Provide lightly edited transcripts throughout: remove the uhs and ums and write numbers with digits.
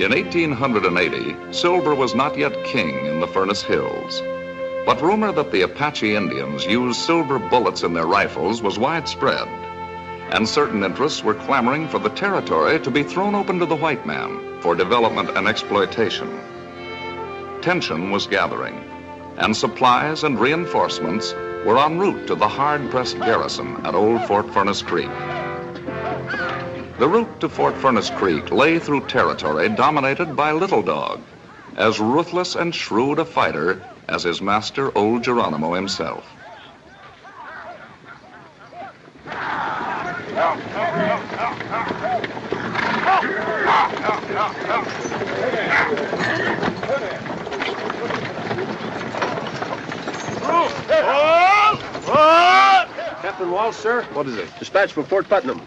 In 1880, silver was not yet king in the Furnace Hills. But rumor that the Apache Indians used silver bullets in their rifles was widespread, and certain interests were clamoring for the territory to be thrown open to the white man for development and exploitation. Tension was gathering, and supplies and reinforcements were en route to the hard-pressed garrison at Old Fort Furnace Creek. The route to Fort Furnace Creek lay through territory dominated by Little Dog, as ruthless and shrewd a fighter as his master, Old Geronimo himself. Captain Walsh, sir. What is it? Dispatch from Fort Putnam.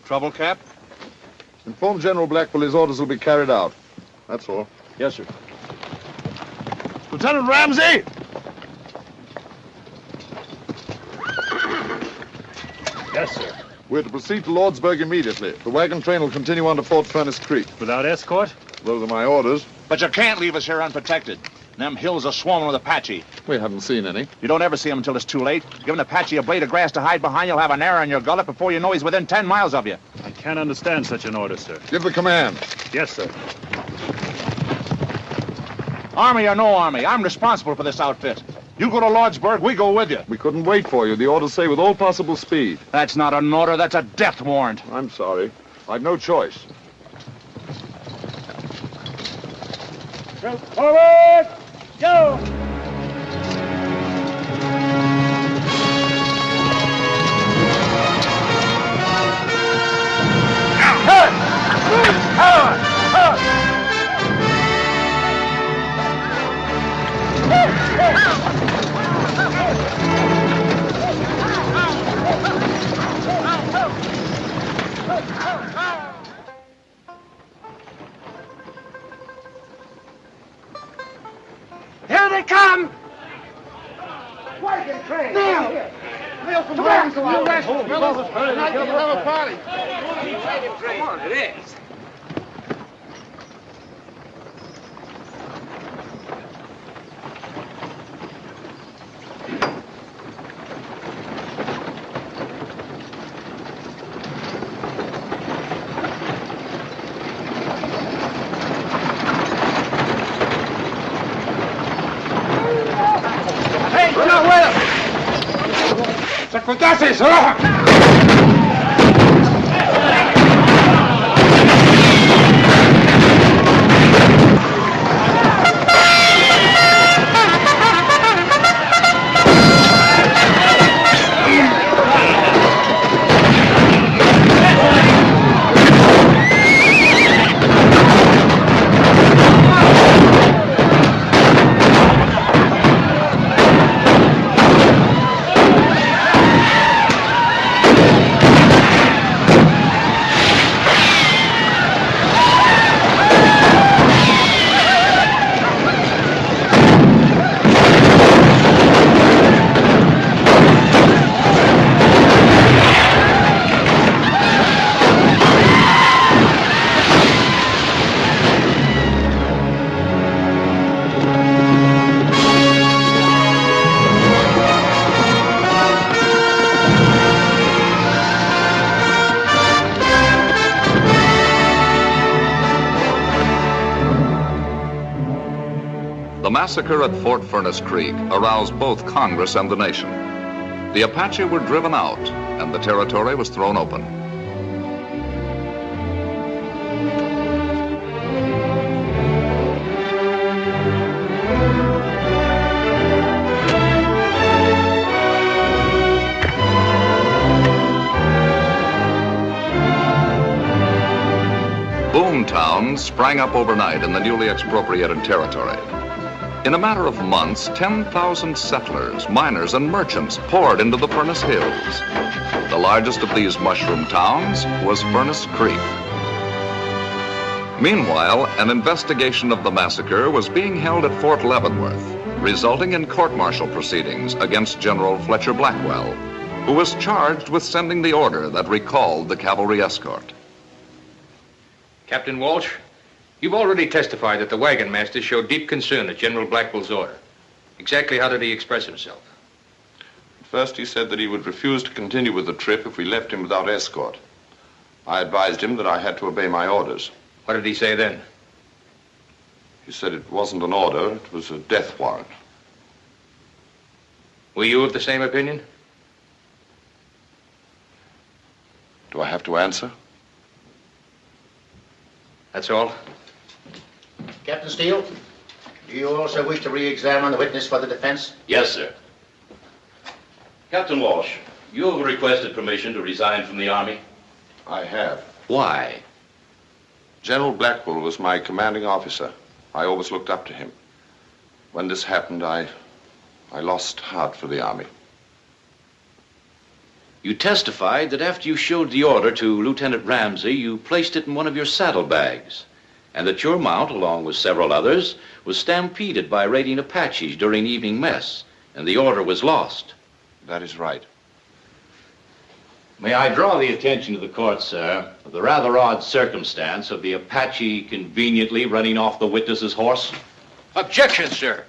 Trouble, Cap? Inform General Blackwell his orders will be carried out. That's all. Yes, sir. Lieutenant Ramsey! Yes, sir. We're to proceed to Lordsburg immediately. The wagon train will continue on to Fort Furnace Creek. Without escort? Those are my orders. But you can't leave us here unprotected. Them hills are swarming with Apache. We haven't seen any. You don't ever see them until it's too late. Give an Apache a blade of grass to hide behind, you'll have an arrow in your gullet before you know he's within 10 miles of you. I can't understand such an order, sir. Give the command. Yes, sir. Army or no army, I'm responsible for this outfit. You go to Lordsburg, we go with you. We couldn't wait for you. The orders say with all possible speed. That's not an order, that's a death warrant. I'm sorry. I've no choice. Forward! Go! Here they come! Wagon train! Now! Mail from Mexico! You rascals! Tonight you'll have a party! Come on, it is. ¡Sacotases! The massacre at Fort Furnace Creek aroused both Congress and the nation. The Apache were driven out, and the territory was thrown open. Boom towns sprang up overnight in the newly expropriated territory. In a matter of months, 10,000 settlers, miners, and merchants poured into the Furnace Hills. The largest of these mushroom towns was Furnace Creek. Meanwhile, an investigation of the massacre was being held at Fort Leavenworth, resulting in court-martial proceedings against General Fletcher Blackwell, who was charged with sending the order that recalled the cavalry escort. Captain Walsh, you've already testified that the wagon master showed deep concern at General Blackwell's order. Exactly how did he express himself? First, he said that he would refuse to continue with the trip if we left him without escort. I advised him that I had to obey my orders. What did he say then? He said it wasn't an order, it was a death warrant. Were you of the same opinion? Do I have to answer? That's all? Captain Steele, do you also wish to re-examine the witness for the defense? Yes, sir. Captain Walsh, you have requested permission to resign from the Army. I have. Why? General Blackwell was my commanding officer. I always looked up to him. When this happened, I lost heart for the Army. You testified that after you showed the order to Lieutenant Ramsey, you placed it in one of your saddlebags, and that your mount, along with several others, was stampeded by raiding Apaches during evening mess, and the order was lost. That is right. May I draw the attention of the court, sir, of the rather odd circumstance of the Apache conveniently running off the witness's horse? Objection, sir.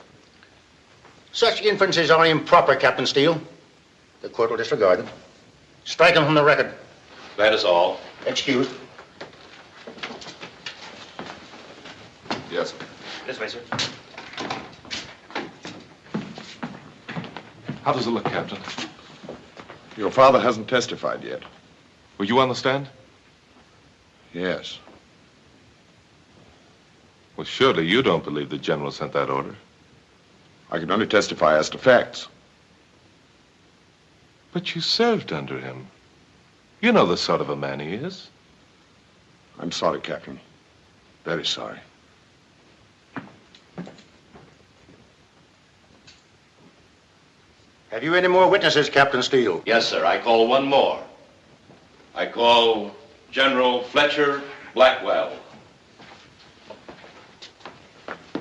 Such inferences are improper, Captain Steele. The court will disregard them. Strike them from the record. That is all. Excused. Yes, sir. This way, sir. How does it look, Captain? Your father hasn't testified yet. Will you understand? Yes. Well, surely you don't believe the general sent that order. I can only testify as to facts. But you served under him. You know the sort of a man he is. I'm sorry, Captain. Very sorry. Have you any more witnesses, Captain Steele? Yes, sir. I call one more. I call General Fletcher Blackwell.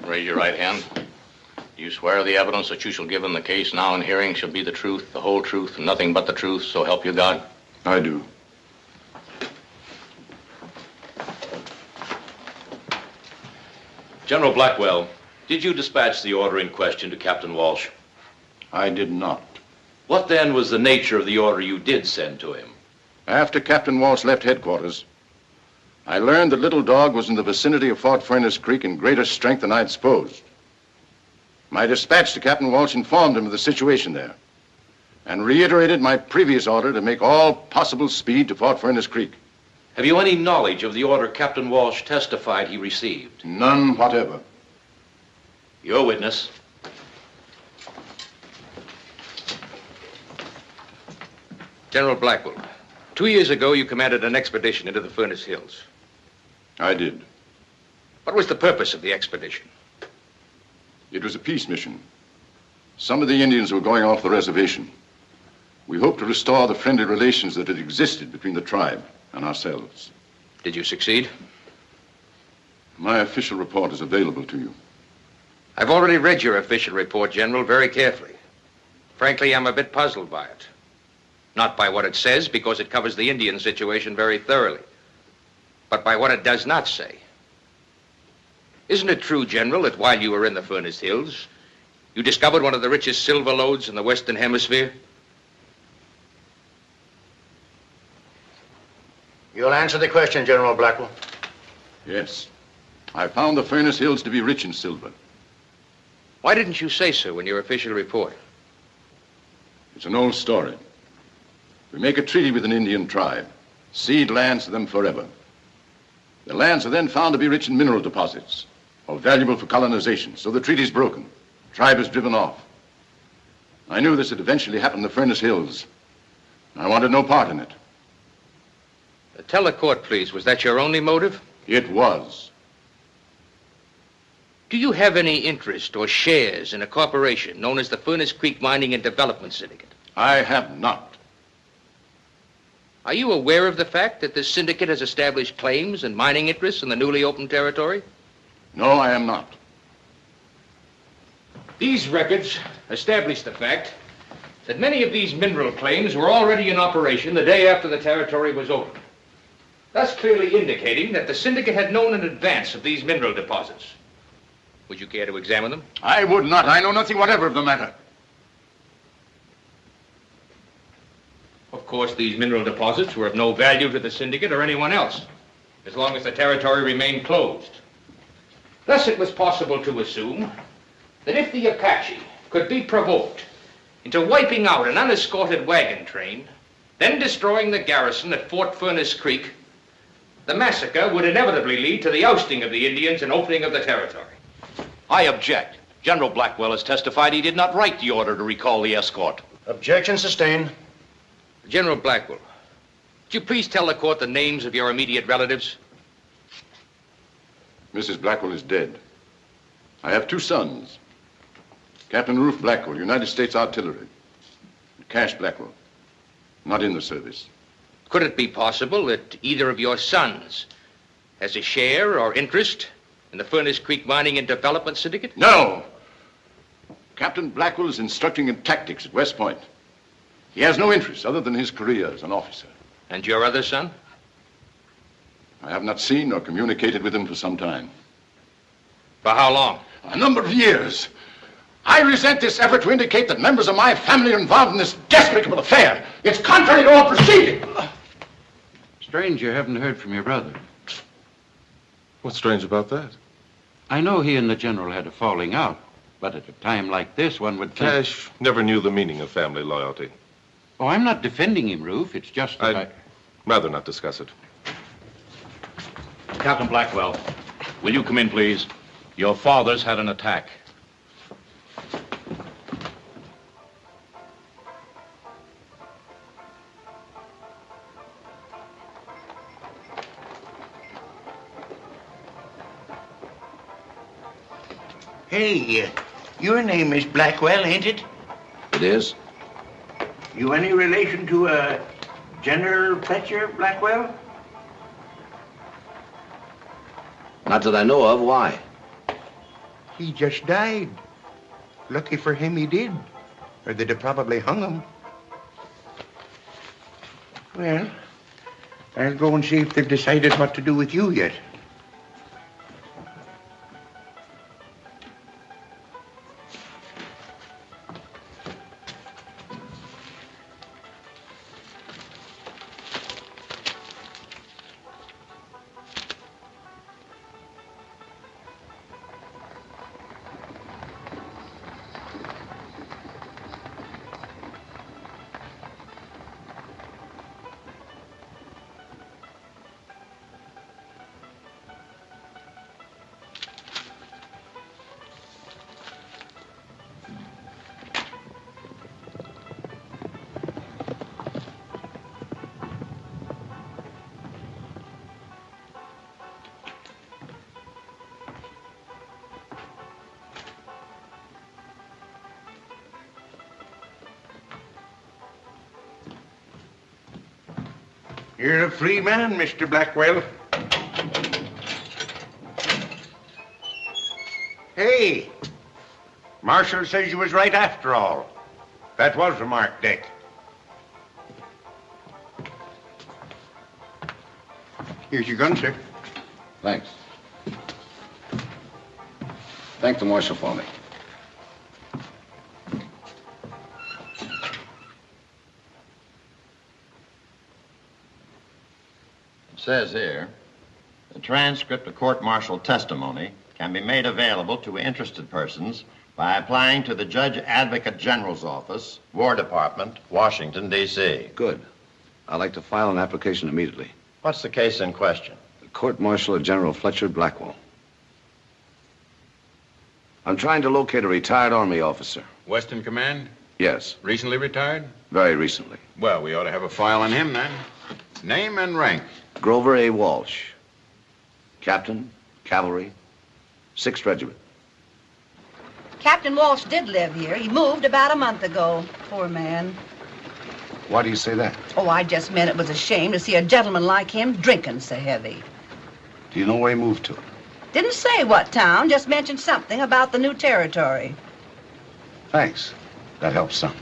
Raise your right hand. Do you swear the evidence that you shall give in the case now in hearing shall be the truth, the whole truth, and nothing but the truth, so help you God? I do. General Blackwell, did you dispatch the order in question to Captain Walsh? I did not. What then was the nature of the order you did send to him? After Captain Walsh left headquarters, I learned that Little Dog was in the vicinity of Fort Furnace Creek in greater strength than I'd supposed. My dispatch to Captain Walsh informed him of the situation there and reiterated my previous order to make all possible speed to Fort Furnace Creek. Have you any knowledge of the order Captain Walsh testified he received? None whatever. Your witness. General Blackwell, 2 years ago you commanded an expedition into the Furnace Hills. I did. What was the purpose of the expedition? It was a peace mission. Some of the Indians were going off the reservation. We hoped to restore the friendly relations that had existed between the tribe and ourselves. Did you succeed? My official report is available to you. I've already read your official report, General, very carefully. Frankly, I'm a bit puzzled by it. Not by what it says, because it covers the Indian situation very thoroughly, but by what it does not say. Isn't it true, General, that while you were in the Furnace Hills, you discovered one of the richest silver lodes in the Western Hemisphere? You'll answer the question, General Blackwell. Yes. I found the Furnace Hills to be rich in silver. Why didn't you say so in your official report? It's an old story. We make a treaty with an Indian tribe, cede lands to them forever. The lands are then found to be rich in mineral deposits, or valuable for colonization, so the treaty's broken. The tribe is driven off. I knew this would eventually happen in the Furnace Hills. I wanted no part in it. Tell the court, please, was that your only motive? It was. Do you have any interest or shares in a corporation known as the Furnace Creek Mining and Development Syndicate? I have not. Are you aware of the fact that this syndicate has established claims and mining interests in the newly opened territory? No, I am not. These records establish the fact that many of these mineral claims were already in operation the day after the territory was opened, thus clearly indicating that the syndicate had known in advance of these mineral deposits. Would you care to examine them? I would not. I know nothing whatever of the matter. Of course, these mineral deposits were of no value to the syndicate or anyone else, as long as the territory remained closed. Thus, it was possible to assume that if the Apache could be provoked into wiping out an unescorted wagon train, then destroying the garrison at Fort Furnace Creek, the massacre would inevitably lead to the ousting of the Indians and opening of the territory. I object. General Blackwell has testified he did not write the order to recall the escort. Objection sustained. General Blackwell, would you please tell the court the names of your immediate relatives? Mrs. Blackwell is dead. I have 2 sons. Captain Ruth Blackwell, United States Artillery. And Cash Blackwell, not in the service. Could it be possible that either of your sons has a share or interest in the Furnace Creek Mining and Development Syndicate? No! Captain Blackwell is instructing in tactics at West Point. He has no interest other than his career as an officer. And your other son? I have not seen or communicated with him for some time. For how long? A number of years. I resent this effort to indicate that members of my family are involved in this despicable affair. It's contrary to all procedure. Strange you haven't heard from your brother. What's strange about that? I know he and the general had a falling out, but at a time like this, one would think... Cash never knew the meaning of family loyalty. Oh, I'm not defending him, Ruth. It's just that I'd rather not discuss it. Captain Blackwell, will you come in, please? Your father's had an attack. Hey, your name is Blackwell, ain't it? It is? You any relation to, General Fletcher Blackwell? Not that I know of. Why? He just died. Lucky for him he did, or they'd have probably hung him. Well, I'll go and see if they've decided what to do with you yet. You're a free man, Mr. Blackwell. Hey, Marshal says you was right after all. That was remarked, Dick. Here's your gun, sir. Thanks. Thank the marshal for me. It says here, the transcript of court-martial testimony can be made available to interested persons by applying to the Judge Advocate General's Office, War Department, Washington, D.C. Good. I'd like to file an application immediately. What's the case in question? The court-martial of General Fletcher Blackwell. I'm trying to locate a retired Army officer. Western Command? Yes. Recently retired? Very recently. Well, we ought to have a file on him then. Name and rank? Grover A. Walsh. Captain, Cavalry, 6th Regiment. Captain Walsh did live here. He moved about a month ago. Poor man. Why do you say that? Oh, I just meant it was a shame to see a gentleman like him drinking so heavy. Do you know where he moved to? Didn't say what town, just mentioned something about the new territory. Thanks. That helps some.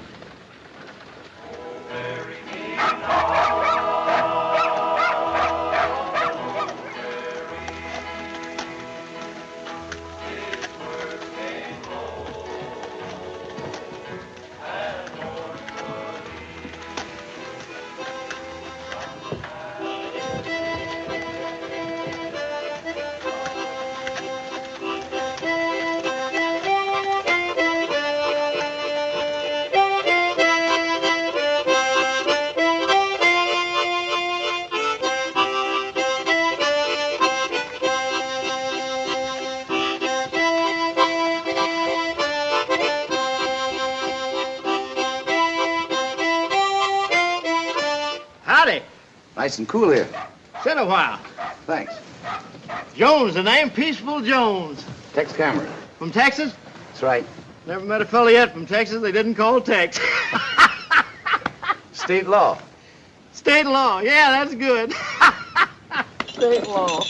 Howdy. Nice and cool here. Sit a while. Thanks. Jones, the name? Peaceful Jones. Tex Cameron. From Texas? That's right. Never met a fella yet from Texas they didn't call Tex. State law. State law. Yeah, that's good. State law.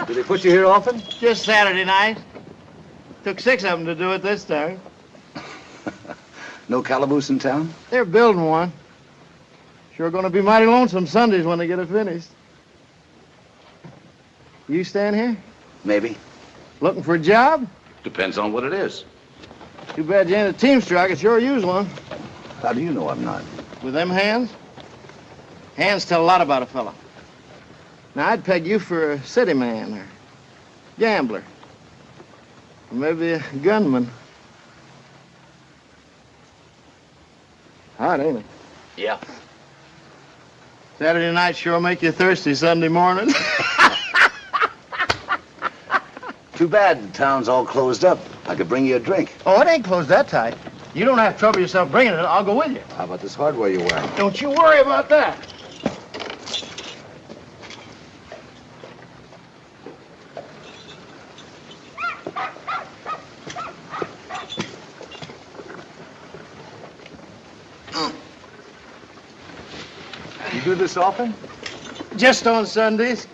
Do they put you here often? Just Saturday night. Took 6 of them to do it this time. No calaboose in town? They're building one. Sure gonna be mighty lonesome Sundays when they get it finished. You staying here? Maybe. Looking for a job? Depends on what it is. Too bad you ain't a teamster. I could sure use one. How do you know I'm not? With them hands? Hands tell a lot about a fella. Now, I'd peg you for a city man or gambler. Or maybe a gunman. Hot, ain't it? Yeah. Saturday night sure make you thirsty Sunday morning. Too bad the town's all closed up. I could bring you a drink. Oh, it ain't closed that tight. You don't have to trouble yourself bringing it. I'll go with you. How about this hardware you're wearing? Don't you worry about that. You do this often? Just on Sundays.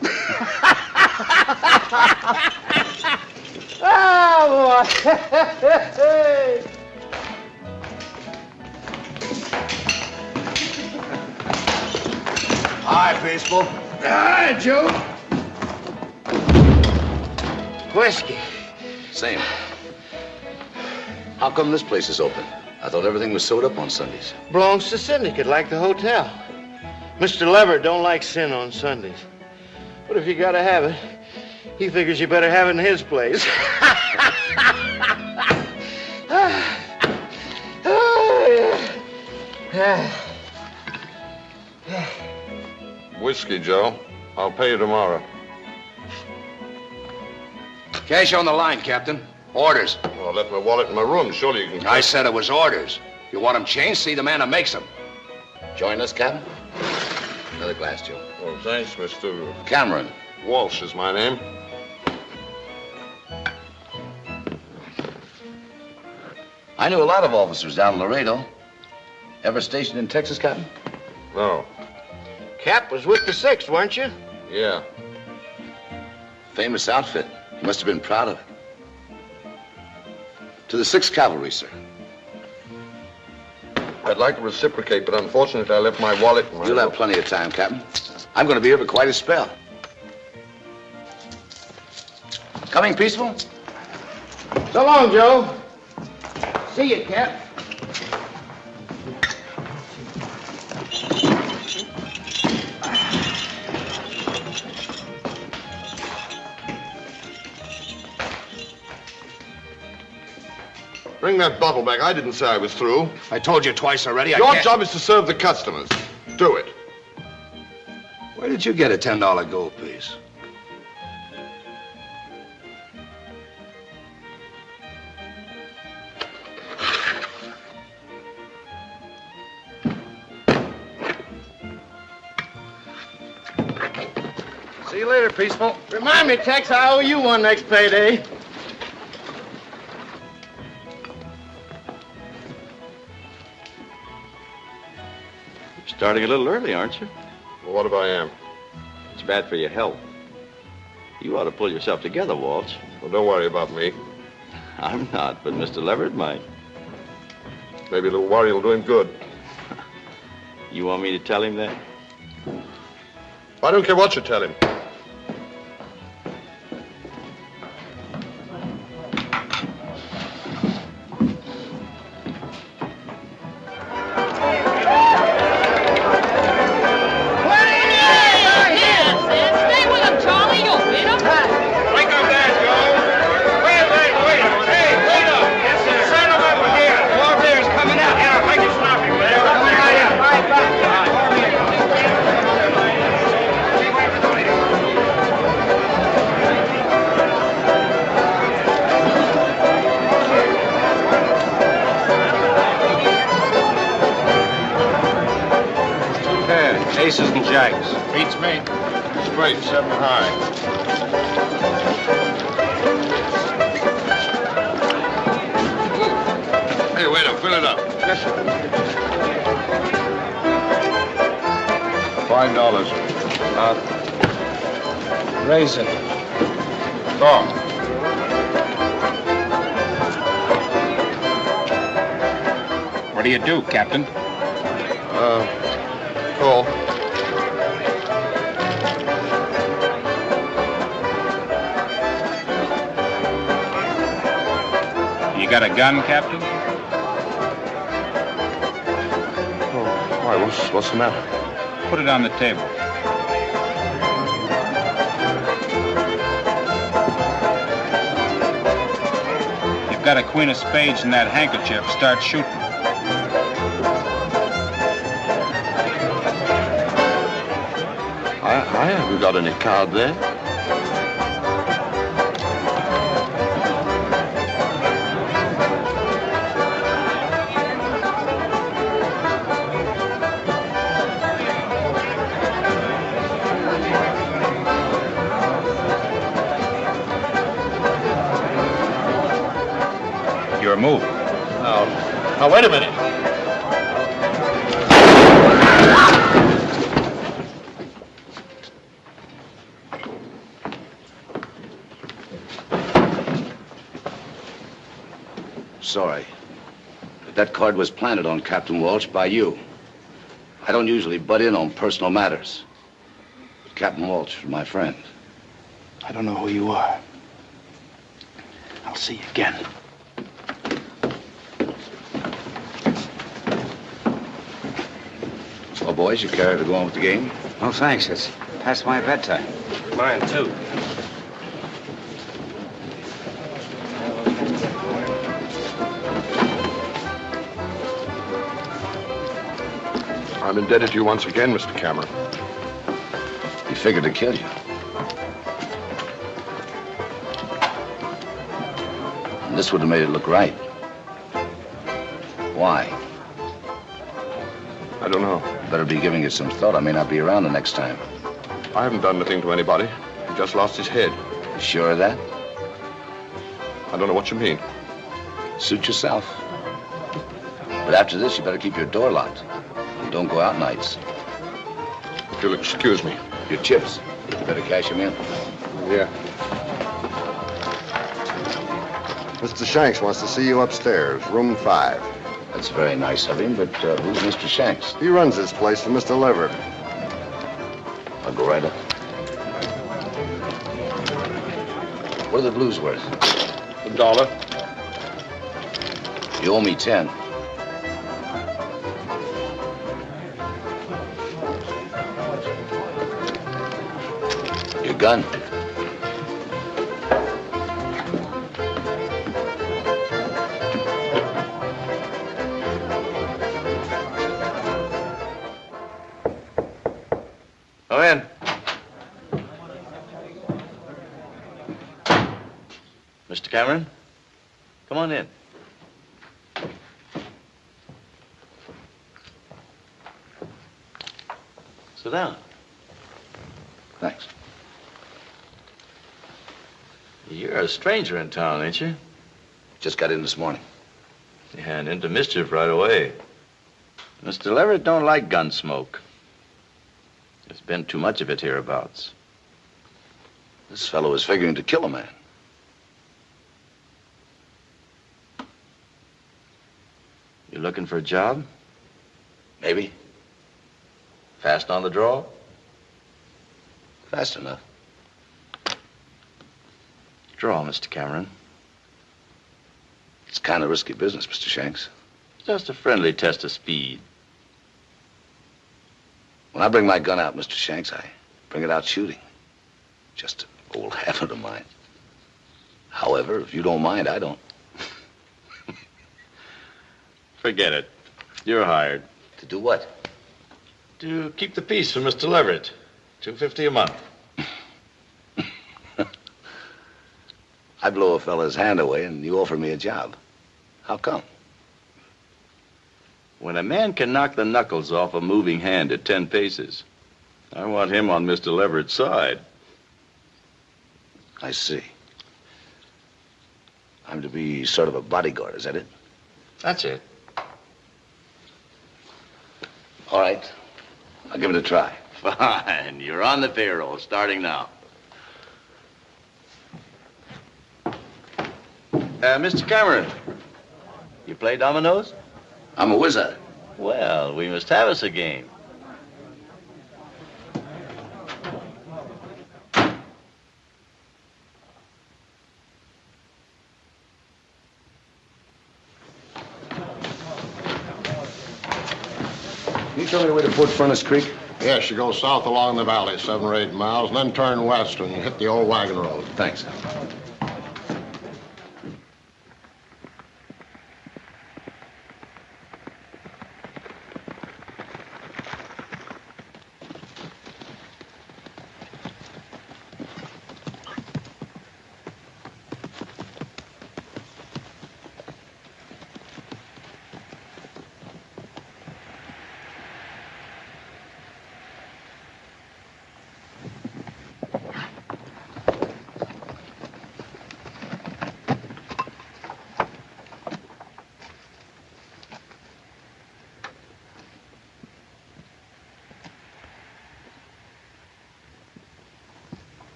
Oh, boy. Hi, Baseball. Hi, Joe. Whiskey. Same. How come this place is open? I thought everything was sewed up on Sundays. Belongs to syndicate, like the hotel. Mr. Leverett don't like sin on Sundays. But if you gotta have it, he figures you better have it in his place. Whiskey, Joe. I'll pay you tomorrow. Cash on the line, Captain. Orders. Well, I left my wallet in my room. Surely you can... I said it was orders. You want them changed? See the man that makes them. Join us, Captain? Another glass, Joe. Oh, thanks, Mr. Cameron. Walsh is my name. I knew a lot of officers down in Laredo. Ever stationed in Texas, Captain? No. Cap was with the 6th, weren't you? Yeah. Famous outfit. You must have been proud of it. To the 6th Cavalry, sir. I'd like to reciprocate, but unfortunately I left my wallet in my... You'll have plenty of time, Captain. I'm going to be here for quite a spell. Coming, Peaceful? So long, Joe. See you, Cap. Bring that bottle back. I didn't say I was through. I told you twice already. Your job is to serve the customers. Do it. Where did you get a $10 gold piece? See you later, Peaceful. Remind me, Tex, I owe you one next payday. Starting a little early, aren't you? Well, what if I am? It's bad for your health. You ought to pull yourself together, Walsh. Well, don't worry about me. I'm not, but Mr. Leverett might. Maybe a little worry will do him good. You want me to tell him that? I don't care what you tell him. Aces and jacks. Beats me. Straight, 7 high. Hey, waiter, fill it up. Yes, sir. $5. Raise it. Go. What do you do, Captain? Call. You got a gun, Captain? Oh, why, what's the matter? Put it on the table. You've got a queen of spades in that handkerchief. Start shooting. I haven't got any card there. Your move. Now, wait a minute. Sorry. But that card was planted on Captain Walsh by you. I don't usually butt in on personal matters. But Captain Walsh is my friend. I don't know who you are. I'll see you again. Well, boys, you care to go on with the game? No, thanks. It's past my bedtime. Mine, too. I'm indebted to you once again, Mr. Cameron. He figured to kill you. And this would have made it look right. Why? I don't know. Better be giving it some thought. I may not be around the next time. I haven't done anything to anybody. He just lost his head. You sure of that? I don't know what you mean. Suit yourself. But after this, you better keep your door locked. And don't go out nights. If you'll excuse me. Your chips. You better cash them in. Yeah. Mr. Shanks wants to see you upstairs, room 5. That's very nice of him, but who's Mr. Shanks? He runs this place for Mr. Leverett. I'll go right up. What are the blues worth? $1. You owe me 10. Your gun. Come in. Mr. Cameron, come on in. Sit down. Thanks. You're a stranger in town, ain't you? Just got in this morning. And into mischief right away. Mr. Leverett don't like gun smoke. There's been too much of it hereabouts. This fellow is figuring to kill a man. You looking for a job? Maybe. Fast on the draw? Fast enough. Draw, Mr. Cameron. It's kind of risky business, Mr. Shanks. Just a friendly test of speed. When I bring my gun out, Mr. Shanks, I bring it out shooting. Just an old habit of mine. However, if you don't mind, I don't. Forget it. You're hired. To do what? To keep the peace for Mr. Leverett. $250 a month. I blow a fella's hand away and you offer me a job. How come? When a man can knock the knuckles off a moving hand at 10 paces, I want him on Mr. Leverett's side. I see. I'm to be sort of a bodyguard, is that it? That's it. All right. I'll give it a try. Fine. You're on the payroll, starting now. Mr. Cameron, you play dominoes? I'm a wizard. Well, we must have us a game. Can you tell me the way to Fort Furnace Creek? Yes, you go south along the valley, 7 or 8 miles, and then turn west and hit the old wagon road. Thanks.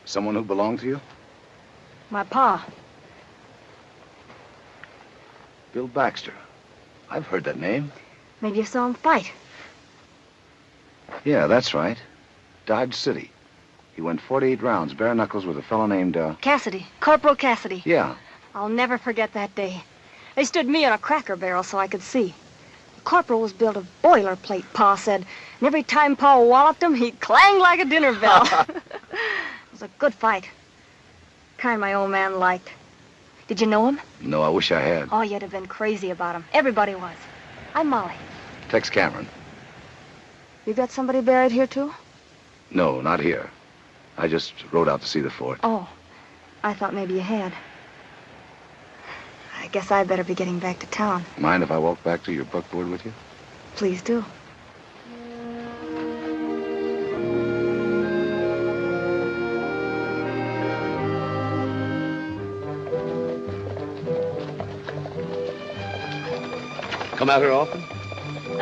Someone who belonged to you? My pa. Bill Baxter. I've heard that name. Maybe you saw him fight. Yeah, that's right. Dodge City. He went 48 rounds, bare knuckles, with a fellow named, Cassidy. Corporal Cassidy. Yeah. I'll never forget that day. They stood me on a cracker barrel so I could see. The corporal was built of boilerplate, Pa said. And every time Pa walloped him, he'd clang like a dinner bell. It was a good fight. Kind my old man liked. Did you know him? No, I wish I had. Oh, you'd have been crazy about him. Everybody was. I'm Molly. Tex Cameron. You got somebody buried here, too? No, not here. I just rode out to see the fort. Oh, I thought maybe you had. I guess I'd better be getting back to town. Mind if I walk back to your buckboard with you? Please do. Come out here often?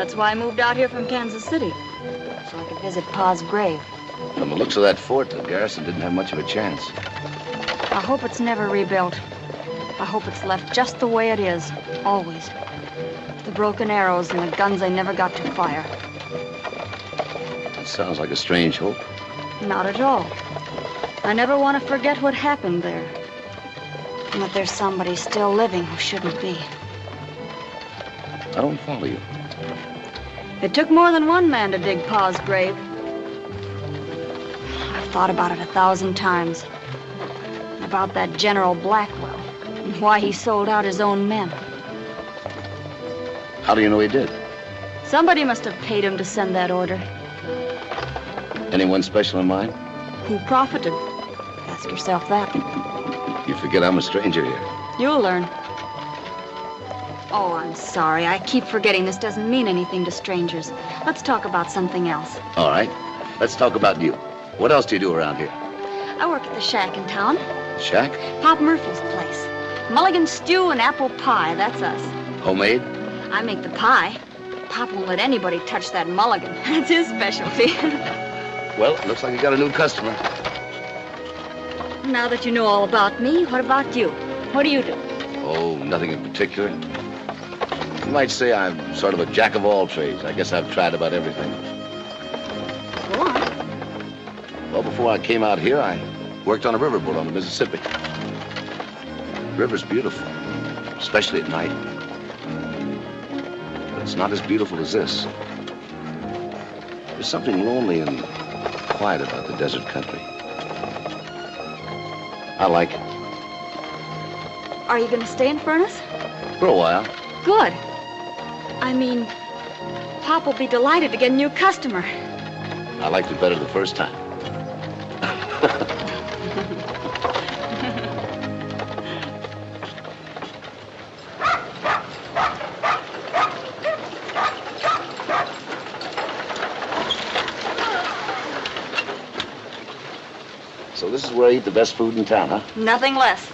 That's why I moved out here from Kansas City, so I could visit Pa's grave. From the looks of that fort, the garrison didn't have much of a chance. I hope it's never rebuilt. I hope it's left just the way it is, always. The broken arrows and the guns they never got to fire. That sounds like a strange hope. Not at all. I never want to forget what happened there. And that there's somebody still living who shouldn't be. I don't follow you. It took more than one man to dig Pa's grave. I've thought about it 1,000 times. About that General Blackwell and why he sold out his own men. How do you know he did? Somebody must have paid him to send that order. Anyone special in mind? Who profited? Ask yourself that. You forget I'm a stranger here. You'll learn. Oh, I'm sorry. I keep forgetting this doesn't mean anything to strangers. Let's talk about something else. All right. Let's talk about you. What else do you do around here? I work at the shack in town. Shack? Pop Murphy's place. Mulligan stew and apple pie, that's us. Homemade? I make the pie. Pop won't let anybody touch that mulligan. That's his specialty. Well, looks like you got a new customer. Now that you know all about me, what about you? What do you do? Oh, nothing in particular. You might say I'm sort of a jack of all trades. I guess I've tried about everything. Go on. Well, before I came out here, I worked on a riverboat on the Mississippi. The river's beautiful, especially at night. But it's not as beautiful as this. There's something lonely and quiet about the desert country. I like it. Are you going to stay in Furnace? For a while. Good. I mean, Pop will be delighted to get a new customer. I liked it better the first time. So this is where I eat the best food in town, huh? Nothing less.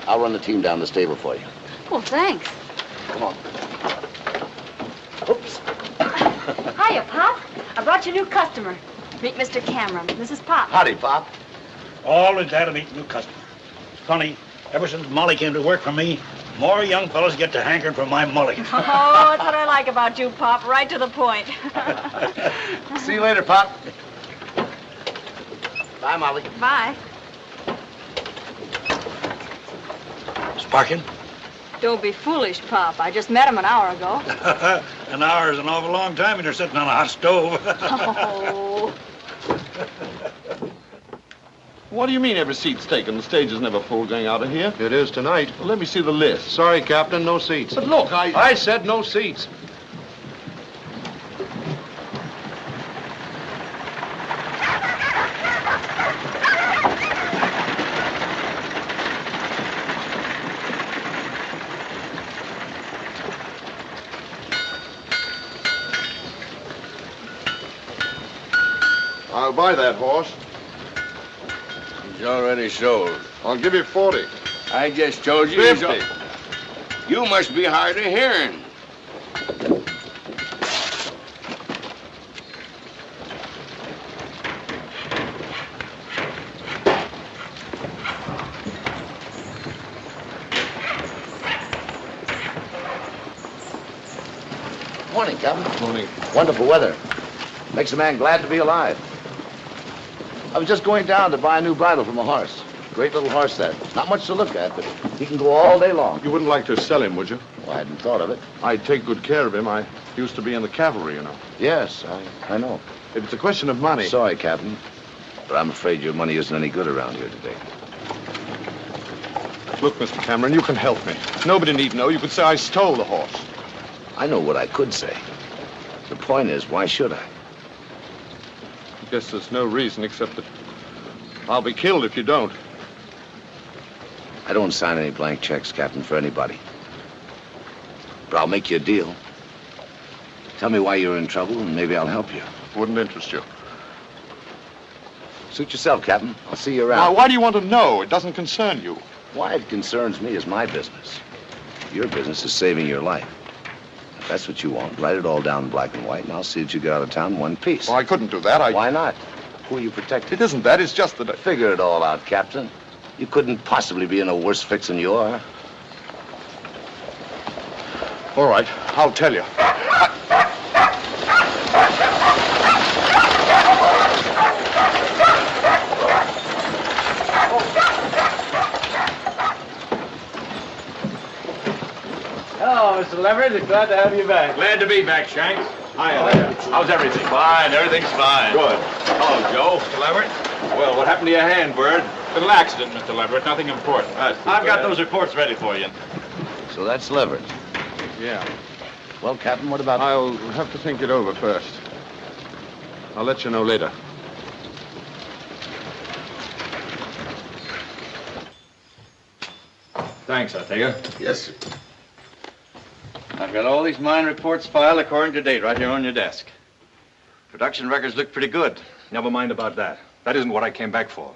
I'll run the team down the stable for you. Well, thanks. Come on. Oops. Hiya, Pop. I brought you a new customer. Meet Mr. Cameron. This is Pop. Howdy, Pop. Always glad to meet new customers. It's funny, ever since Molly came to work for me, more young fellas get to hankering for my mulligan. Oh, that's what I like about you, Pop. Right to the point. See you later, Pop. Bye, Molly. Bye. Sparking? Don't be foolish, Pop. I just met him an hour ago. An hour is an awful long time when you're sitting on a hot stove. Oh. What do you mean every seat's taken? The stage is never full going out of here. It is tonight. Well, let me see the list. Sorry, Captain, no seats. But look, I said no seats. I'll buy that horse. He's already sold. I'll give you 40. I just told you. 50. You must be hard of hearing. Morning, Captain. Morning. Wonderful weather. Makes a man glad to be alive. I was just going down to buy a new bridle from a horse. Great little horse, that. Not much to look at, but he can go all day long. You wouldn't like to sell him, would you? Well, I hadn't thought of it. I'd take good care of him. I used to be in the cavalry, you know. Yes, I know. If it's a question of money... Sorry, Captain, but I'm afraid your money isn't any good around here today. Look, Mr. Cameron, you can help me. Nobody need know. You could say I stole the horse. I know what I could say. The point is, why should I? I guess there's no reason except that I'll be killed if you don't. I don't sign any blank checks, Captain, for anybody. But I'll make you a deal. Tell me why you're in trouble, and maybe I'll help you. Wouldn't interest you. Suit yourself, Captain. I'll see you around. Now, why do you want to know? It doesn't concern you. Why it concerns me is my business. Your business is saving your life. That's what you want. Write it all down in black and white, and I'll see that you get out of town in one piece. Well, I couldn't do that. Why not? Who are you protecting? It isn't that. It's just that Figure it all out, Captain. You couldn't possibly be in a worse fix than you are. All right, I'll tell you. Hello, Mr. Leverett. Glad to have you back. Glad to be back, Shanks. Hiya. How's everything? Fine. Everything's fine. Good. Hello, Joe. Mr. Leverett. Well, what happened to your hand, Bird? Little accident, Mr. Leverett. Nothing important. I've got those reports ready for you. So that's Leverett. Yeah. Well, Captain, what about... I'll have to think it over first. I'll let you know later. Thanks, Artega. Yes, sir. I've got all these mine reports filed according to date right here on your desk. Production records look pretty good. Never mind about that. That isn't what I came back for.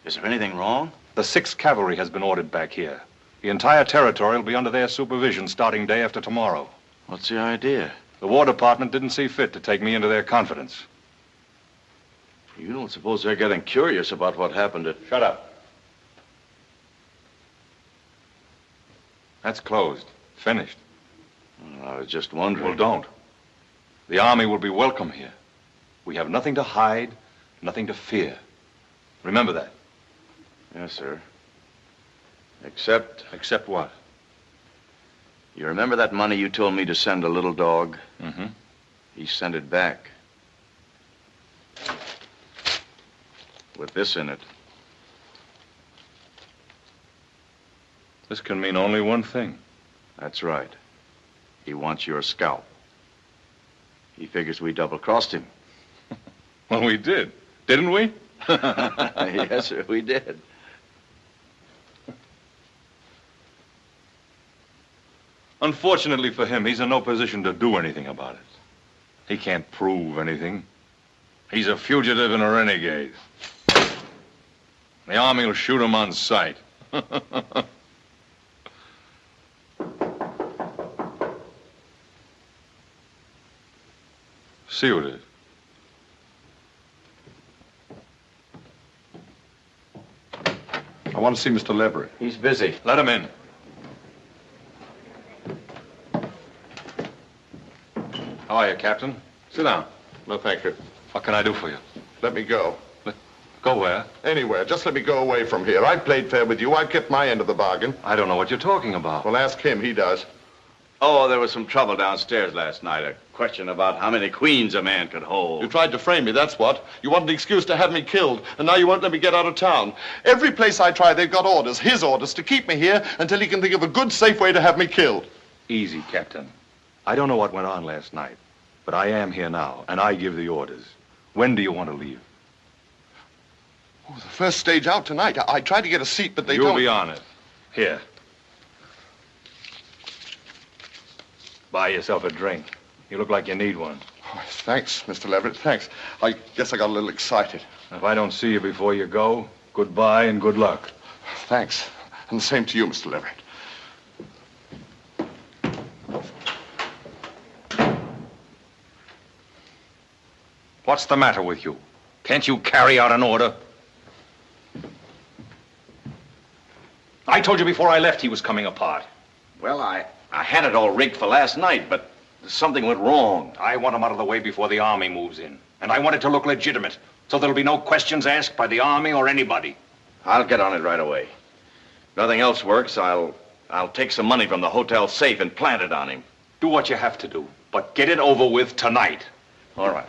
Is there anything wrong? The 6th Cavalry has been ordered back here. The entire territory will be under their supervision starting day after tomorrow. What's the idea? The War Department didn't see fit to take me into their confidence. You don't suppose they're getting curious about what happened at... Shut up. That's closed. Finished. I was just wondering. Well, don't. The Army will be welcome here. We have nothing to hide, nothing to fear. Remember that. Yes, sir. Except... Except what? You remember that money you told me to send a little dog? Mm-hmm. He sent it back. With this in it. This can mean only one thing. That's right. He wants your scalp. He figures we double-crossed him. Well, we did. Didn't we? Yes, sir, we did. Unfortunately for him, he's in no position to do anything about it. He can't prove anything. He's a fugitive and a renegade. The Army will shoot him on sight. See who it is. I want to see Mr. Leverett. He's busy. Let him in. How are you, Captain? Sit down. No, thank you. What can I do for you? Let me go. Go where? Anywhere. Just let me go away from here. I've played fair with you. I've kept my end of the bargain. I don't know what you're talking about. Well, ask him. He does. Oh, there was some trouble downstairs last night. A question about how many queens a man could hold. You tried to frame me, that's what. You wanted an excuse to have me killed, and now you won't let me get out of town. Every place I try, they've got orders, his orders, to keep me here until he can think of a good, safe way to have me killed. Easy, Captain. I don't know what went on last night, but I am here now, and I give the orders. When do you want to leave? Oh, the first stage out tonight. I tried to get a seat, but they You'll don't... be on it. Here. Buy yourself a drink. You look like you need one. Oh, thanks, Mr. Leverett, thanks. I guess I got a little excited. If I don't see you before you go, goodbye and good luck. Thanks. And the same to you, Mr. Leverett. What's the matter with you? Can't you carry out an order? I told you before I left he was coming apart. Well, I had it all rigged for last night, but something went wrong. I want him out of the way before the Army moves in. And I want it to look legitimate, so there'll be no questions asked by the Army or anybody. I'll get on it right away. If nothing else works, I'll take some money from the hotel safe and plant it on him. Do what you have to do, but get it over with tonight. All right.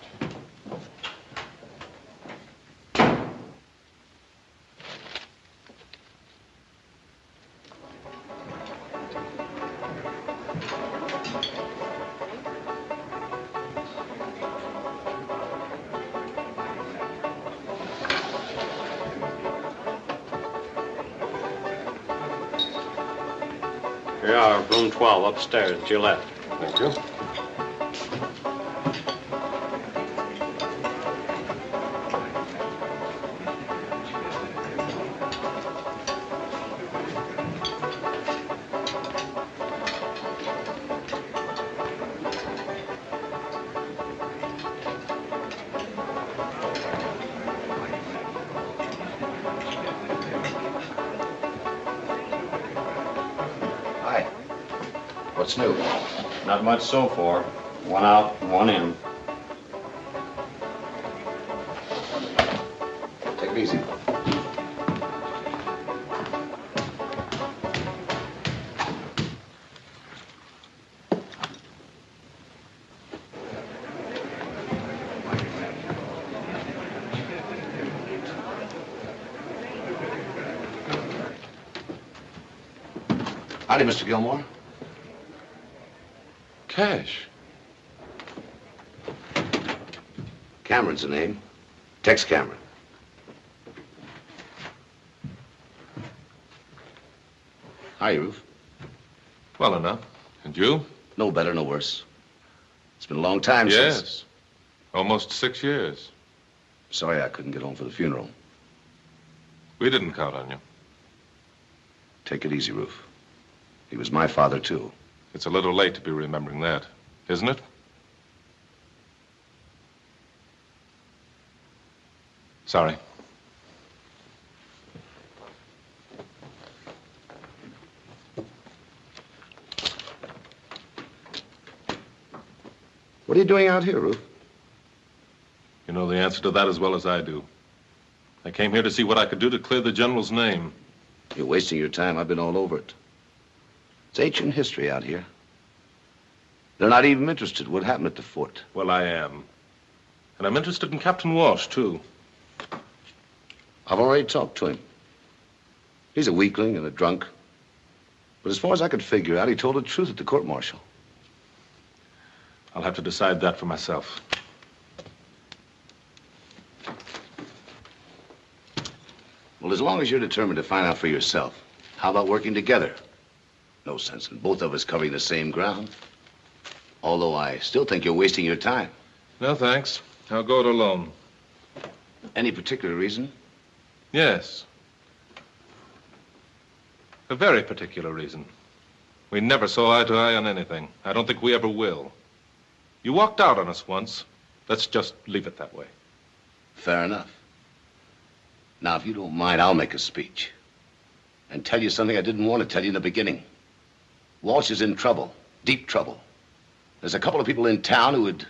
Here you are, room 12 upstairs to your left. Thank you. What's new? Not much so far. One out, one in. Take it easy. Howdy, Mr. Gilmore. Cash. Cameron's the name. Tex Cameron. Hi, Ruth. Well enough. And you? No better, no worse. It's been a long time since... Yes. Almost 6 years. Sorry I couldn't get home for the funeral. We didn't count on you. Take it easy, Ruth. He was my father, too. It's a little late to be remembering that, isn't it? Sorry. What are you doing out here, Ruth? You know the answer to that as well as I do. I came here to see what I could do to clear the General's name. You're wasting your time. I've been all over it. It's ancient history out here. They're not even interested in what happened at the fort. Well, I am. And I'm interested in Captain Walsh, too. I've already talked to him. He's a weakling and a drunk. But as far as I could figure out, he told the truth at the court-martial. I'll have to decide that for myself. Well, as long as you're determined to find out for yourself, how about working together? No sense in both of us covering the same ground. Although I still think you're wasting your time. No, thanks. I'll go it alone. Any particular reason? Yes. A very particular reason. We never saw eye to eye on anything. I don't think we ever will. You walked out on us once. Let's just leave it that way. Fair enough. Now, if you don't mind, I'll make a speech. And tell you something I didn't want to tell you in the beginning. Walsh is in trouble. Deep trouble. There's a couple of people in town who would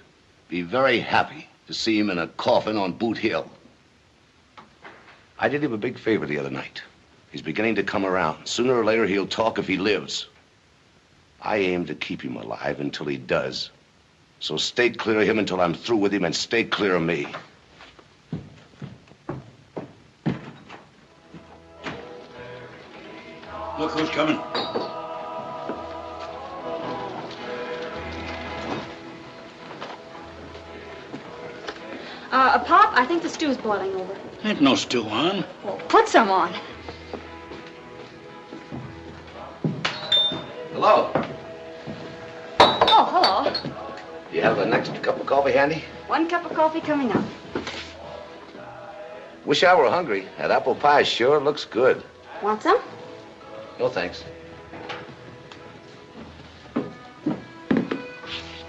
be very happy to see him in a coffin on Boot Hill. I did him a big favor the other night. He's beginning to come around. Sooner or later, he'll talk if he lives. I aim to keep him alive until he does. So stay clear of him until I'm through with him, and stay clear of me. Look who's coming. Pop, I think the stew's boiling over. Ain't no stew on. Well, put some on. Hello. Oh, hello. Do you have the next cup of coffee handy? 1 cup of coffee coming up. Wish I were hungry. That apple pie sure looks good. Want some? No, thanks.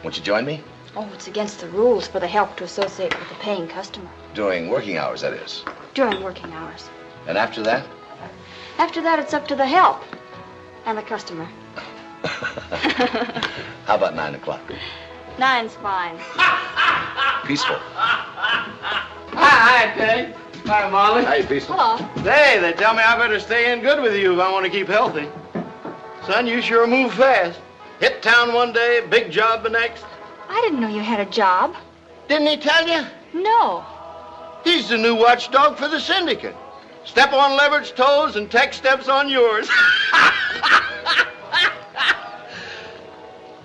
Won't you join me? Oh, it's against the rules for the help to associate with a paying customer. During working hours, that is. During working hours. And after that? After that, it's up to the help and the customer. How about 9 o'clock? 9's fine. Peaceful. Hi, Peg. Hi, Molly. Hi, Peaceful. Hello. Hey, they tell me I better stay in good with you if I want to keep healthy. Son, you sure move fast. Hit town one day, big job the next. I didn't know you had a job. Didn't he tell you? No. He's the new watchdog for the syndicate. Step on Levert's toes and Tex steps on yours.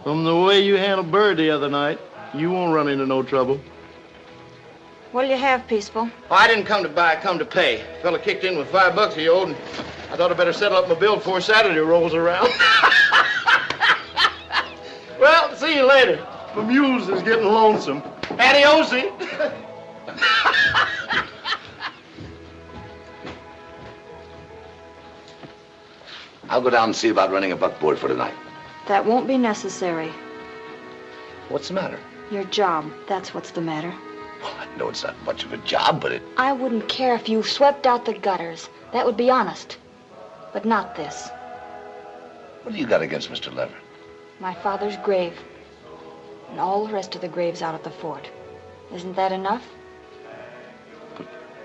From the way you handled Bird the other night, you won't run into no trouble. What'll you have, Peaceful? Oh, I didn't come to buy, I come to pay. Fella kicked in with $5 he owed, and I thought I'd better settle up my bill before Saturday rolls around. Well, see you later. My mules is getting lonesome. Adiosi. I'll go down and see about running a buckboard for tonight. That won't be necessary. What's the matter? Your job, that's what's the matter. Well, I know it's not much of a job, but it... I wouldn't care if you swept out the gutters. That would be honest. But not this. What do you got against Mr. Leverett? my father's grave, and all the rest of the graves out at the fort. Isn't that enough?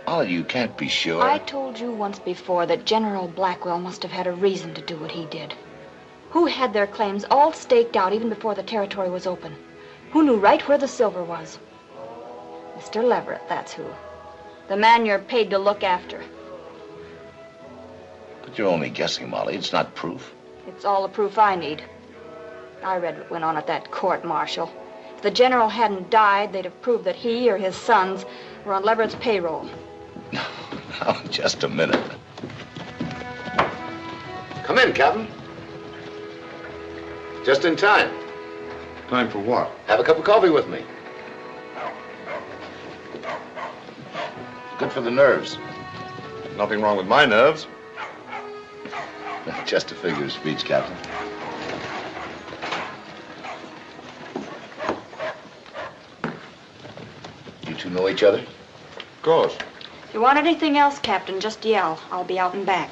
Molly, you can't be sure. I told you once before that General Blackwell must have had a reason to do what he did. Who had their claims all staked out even before the territory was open? Who knew right where the silver was? Mr. Leverett, that's who. The man you're paid to look after. But you're only guessing, Molly. It's not proof. It's all the proof I need. I read what went on at that court-martial. If the general hadn't died, they'd have proved that he or his sons were on Leverett's payroll. Now, just a minute. Come in, Captain. Just in time. Time for what? Have a cup of coffee with me. Good for the nerves. Nothing wrong with my nerves. Just a figure of speech, Captain. You two know each other? Of course. If you want anything else, Captain, just yell. I'll be out and back.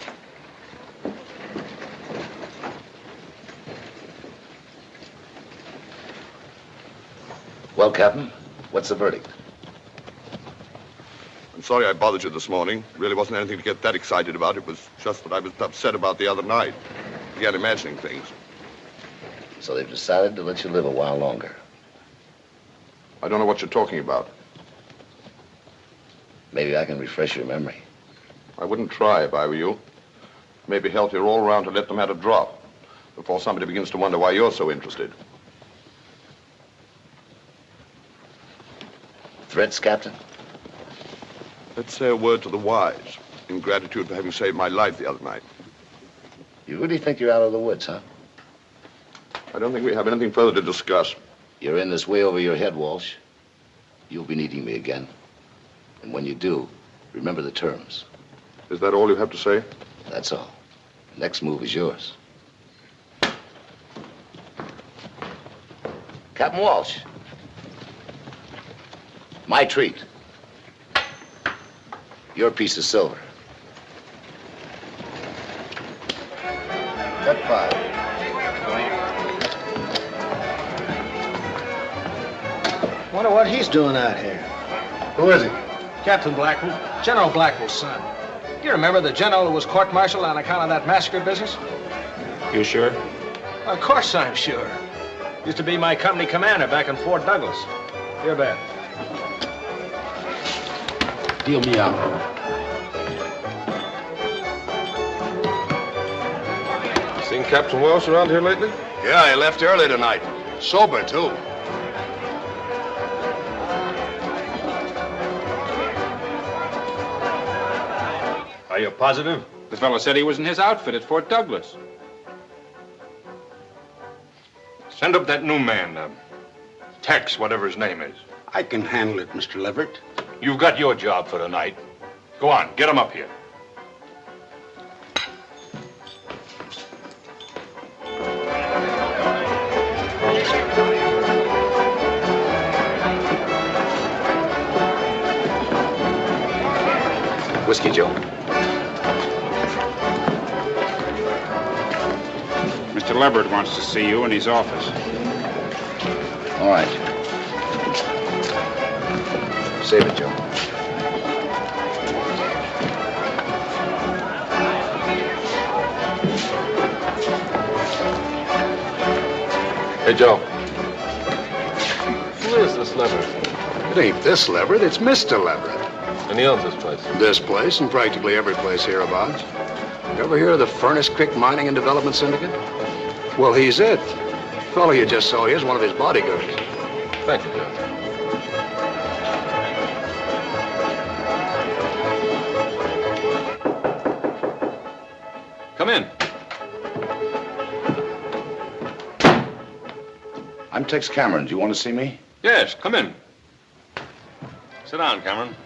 Well, Captain, what's the verdict? I'm sorry I bothered you this morning. Really wasn't anything to get that excited about. It was just that I was upset about the other night. Began imagining things. So they've decided to let you live a while longer. I don't know what you're talking about. Maybe I can refresh your memory. I wouldn't try if I were you. Maybe healthier all around to let the matter drop before somebody begins to wonder why you're so interested. Threats, Captain? Let's say a word to the wise in gratitude for having saved my life the other night. You really think you're out of the woods, huh? I don't think we have anything further to discuss. You're in this way over your head, Walsh. You'll be needing me again. And when you do, remember the terms. Is that all you have to say? That's all. Next move is yours. Captain Walsh. My treat. Your piece of silver. Cut 5. Wonder what he's doing out here. Who is he? Captain Blackwell, General Blackwell's son. Do you remember the general who was court-martialed on account of that massacre business? You sure? Of course I'm sure. Used to be my company commander back in Fort Douglas. Here, bet. Deal me out. Seen Captain Welsh around here lately? Yeah, he left early tonight. Sober, too. Are you positive? The fellow said he was in his outfit at Fort Douglas. Send up that new man, Tex, whatever his name is. I can handle it, Mr. Leverett. You've got your job for tonight. Go on, get him up here. Whiskey, Joe. Mr. Leverett wants to see you in his office. All right. Save it, Joe. Hey, Joe. Who is this Leverett? It ain't this Leverett, it's Mr. Leverett. And he owns this place? This place and practically every place hereabouts. You ever hear of the Furnace Creek Mining and Development Syndicate? Well, he's it. The fellow you just saw here is one of his bodyguards. Thank you, Joe. Come in. I'm Tex Cameron. Do you want to see me? Yes, come in. Sit down, Cameron.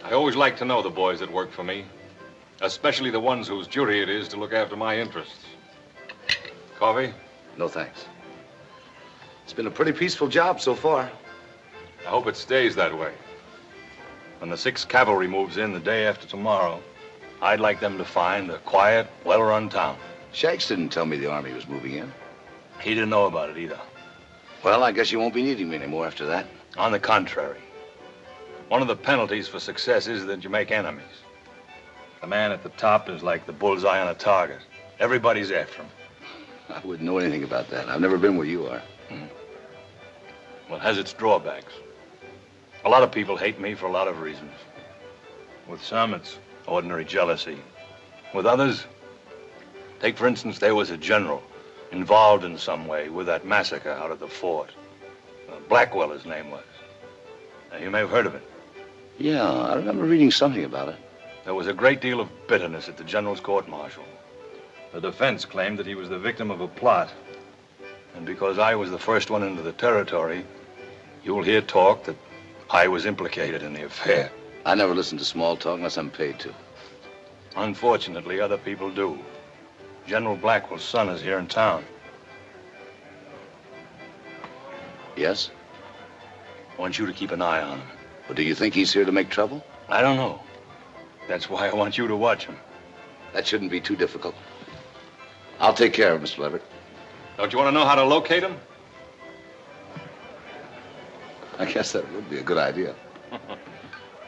I always like to know the boys that work for me, especially the ones whose duty it is to look after my interests. Coffee? No, thanks. It's been a pretty peaceful job so far. I hope it stays that way. When the 6th Cavalry moves in the day after tomorrow, I'd like them to find a quiet, well-run town. Shanks didn't tell me the Army was moving in. He didn't know about it either. Well, I guess you won't be needing me anymore after that. On the contrary. One of the penalties for success is that you make enemies. The man at the top is like the bullseye on a target. Everybody's after him. I wouldn't know anything about that. I've never been where you are. Well, it has its drawbacks. A lot of people hate me for a lot of reasons. With some, it's ordinary jealousy. With others, take for instance, there was a general involved in some way with that massacre out at the fort. Blackwell, his name was. Now, you may have heard of it. Yeah, I remember reading something about it. There was a great deal of bitterness at the general's court-martial. The defense claimed that he was the victim of a plot. And because I was the first one into the territory, you'll hear talk that I was implicated in the affair. I never listen to small talk unless I'm paid to. Unfortunately, other people do. General Blackwell's son is here in town. Yes? I want you to keep an eye on him. But do you think he's here to make trouble? I don't know. That's why I want you to watch him. That shouldn't be too difficult. I'll take care of him, Mr. Leverett. Don't you want to know how to locate him? I guess that would be a good idea.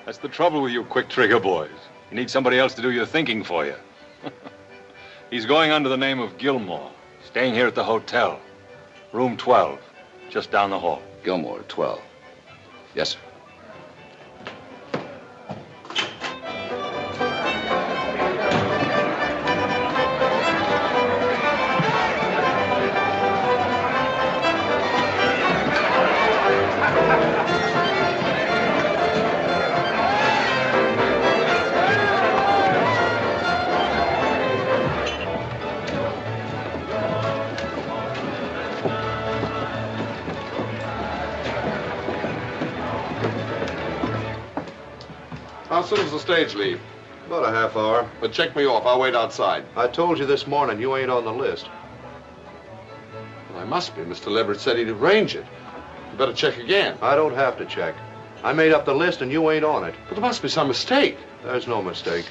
That's the trouble with you quick trigger boys. You need somebody else to do your thinking for you. He's going under the name of Gilmore, staying here at the hotel. Room 12, just down the hall. Gilmore, 12. Yes, sir. How soon does the stage leave? About a half hour. But check me off. I'll wait outside. I told you this morning you ain't on the list. Well, I must be. Mr. Leverett said he'd arrange it. You better check again. I don't have to check. I made up the list and you ain't on it. But there must be some mistake. There's no mistake.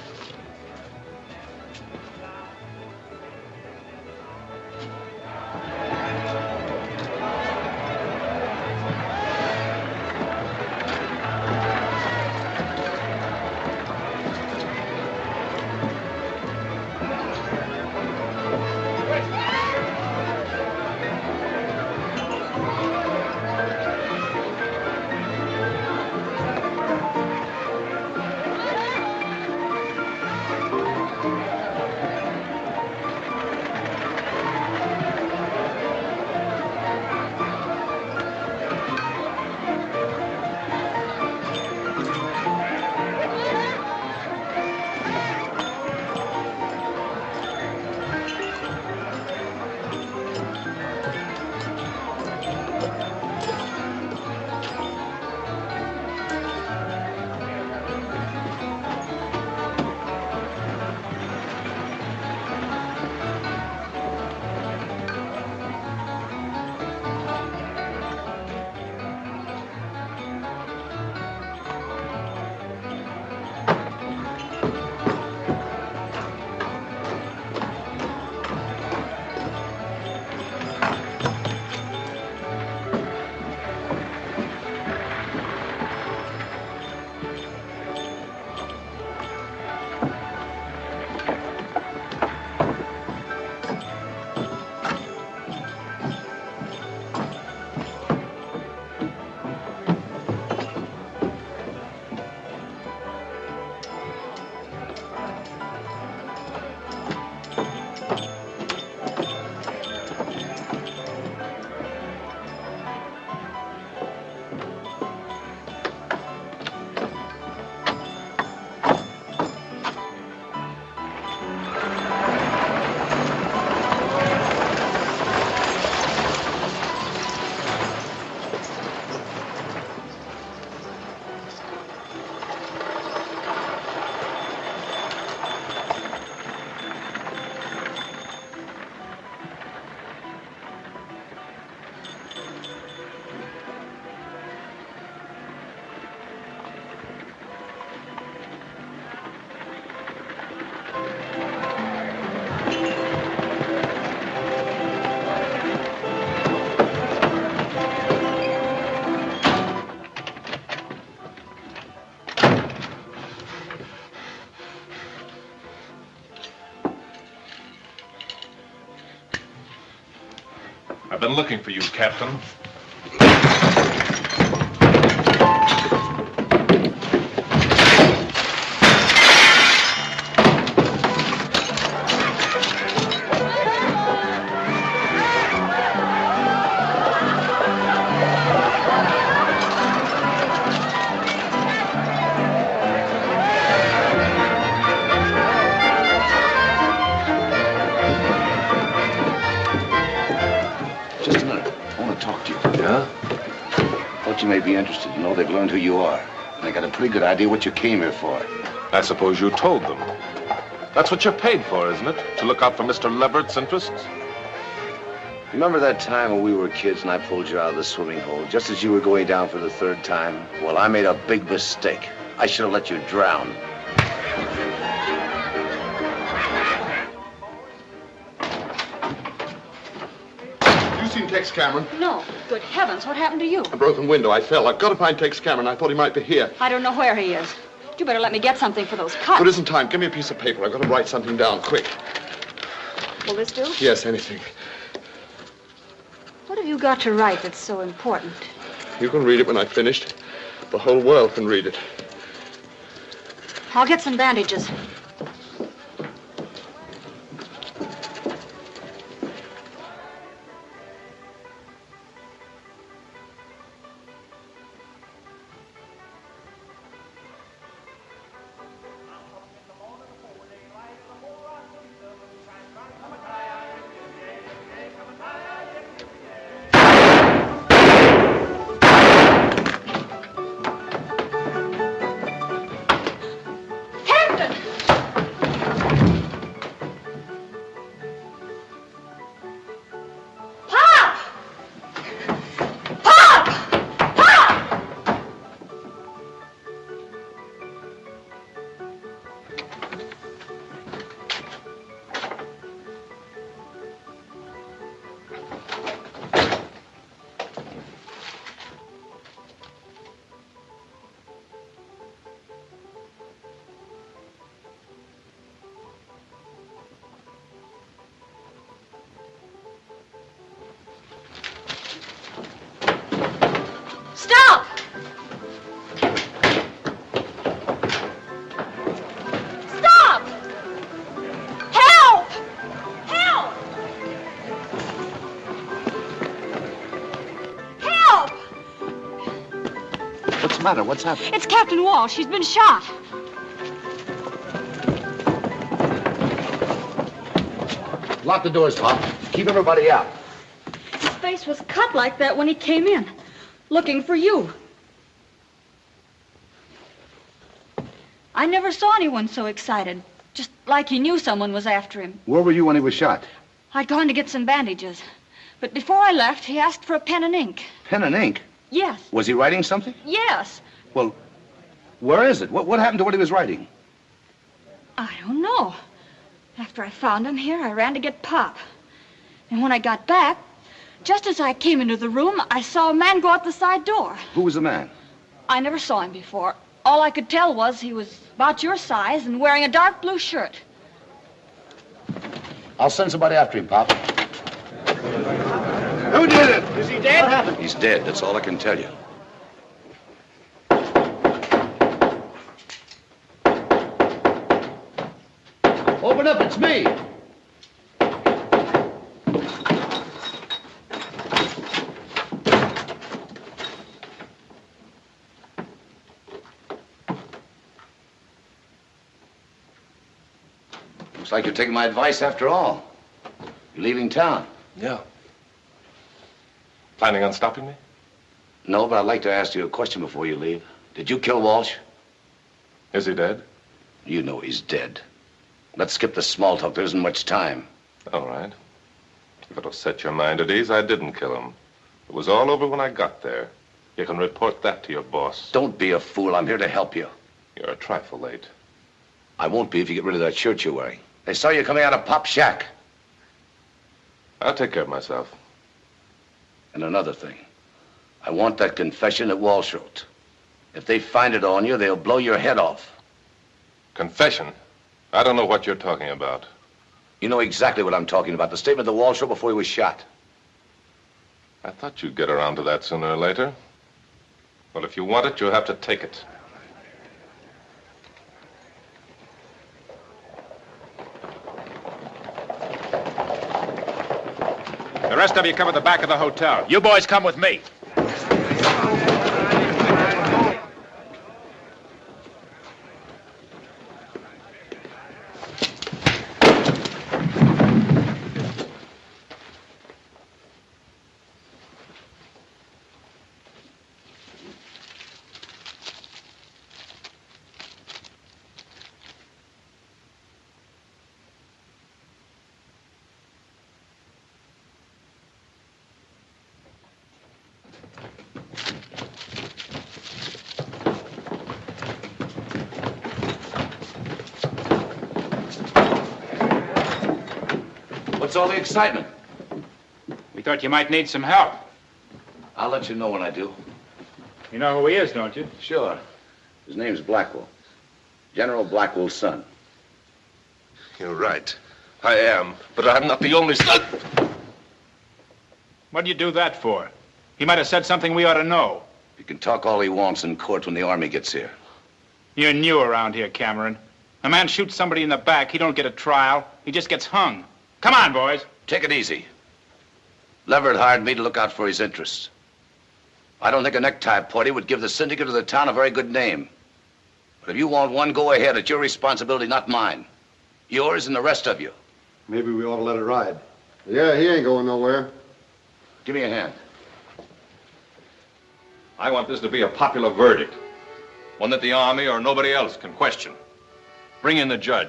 looking for you, Captain. Just a minute. I want to talk to you. Yeah? Thought you may be interested to know they've learned who you are. And I got a pretty good idea what you came here for. I suppose you told them. That's what you're paid for, isn't it? To look out for Mr. Levert's interests? Remember that time when we were kids and I pulled you out of the swimming hole just as you were going down for the third time? Well, I made a big mistake. I should have let you drown. You seen Tex Cameron? No. Good heavens, what happened to you? A broken window. I fell. I've got to find Tex Cameron. I thought he might be here. I don't know where he is. You better let me get something for those cuts. There isn't time. Give me a piece of paper. I've got to write something down, quick. Will this do? Yes, anything. What have you got to write that's so important? You can read it when I've finished. The whole world can read it. I'll get some bandages. What's the matter? What's happened? It's Captain Walsh. He's been shot. Lock the doors, Pop. Keep everybody out. His face was cut like that when he came in, looking for you. I never saw anyone so excited, just like he knew someone was after him. Where were you when he was shot? I'd gone to get some bandages, but before I left, he asked for a pen and ink. Pen and ink? Yes. Was he writing something? Yes. Well, where is it? What happened to what he was writing? I don't know. After I found him here, I ran to get Pop. And when I got back, just as I came into the room, I saw a man go out the side door. Who was the man? I never saw him before. All I could tell was he was about your size and wearing a dark blue shirt. I'll send somebody after him, Pop. Who did it? Is he dead? He's dead. That's all I can tell you. Open up, it's me. Looks like you're taking my advice after all. You're leaving town. Yeah. Planning on stopping me? No, but I'd like to ask you a question before you leave. Did you kill Walsh? Is he dead? You know he's dead. Let's skip the small talk. There isn't much time. All right. If it'll set your mind at ease, I didn't kill him. It was all over when I got there. You can report that to your boss. Don't be a fool. I'm here to help you. You're a trifle late. I won't be if you get rid of that shirt you're wearing. They saw you coming out of Pop's shack. I'll take care of myself. And another thing. I want that confession that Walsh wrote. If they find it on you, they'll blow your head off. Confession? I don't know what you're talking about. You know exactly what I'm talking about. The statement that Walsh wrote before he was shot. I thought you'd get around to that sooner or later. Well, if you want it, you'll have to take it. The rest of you come at the back of the hotel. You boys come with me. What's all the excitement? We thought you might need some help. I'll let you know when I do. You know who he is, don't you? Sure. His name's Blackwell. General Blackwell's son. You're right. I am, but I'm not the only son. What'd you do that for? He might have said something we ought to know. He can talk all he wants in court when the army gets here. You're new around here, Cameron. A man shoots somebody in the back, he don't get a trial. He just gets hung. Come on, boys. Take it easy. Leverett hired me to look out for his interests. I don't think a necktie party would give the syndicate of the town a very good name. But if you want one, go ahead. It's your responsibility, not mine. Yours and the rest of you. Maybe we ought to let it ride. Yeah, he ain't going nowhere. Give me a hand. I want this to be a popular verdict. One that the Army or nobody else can question. Bring in the judge.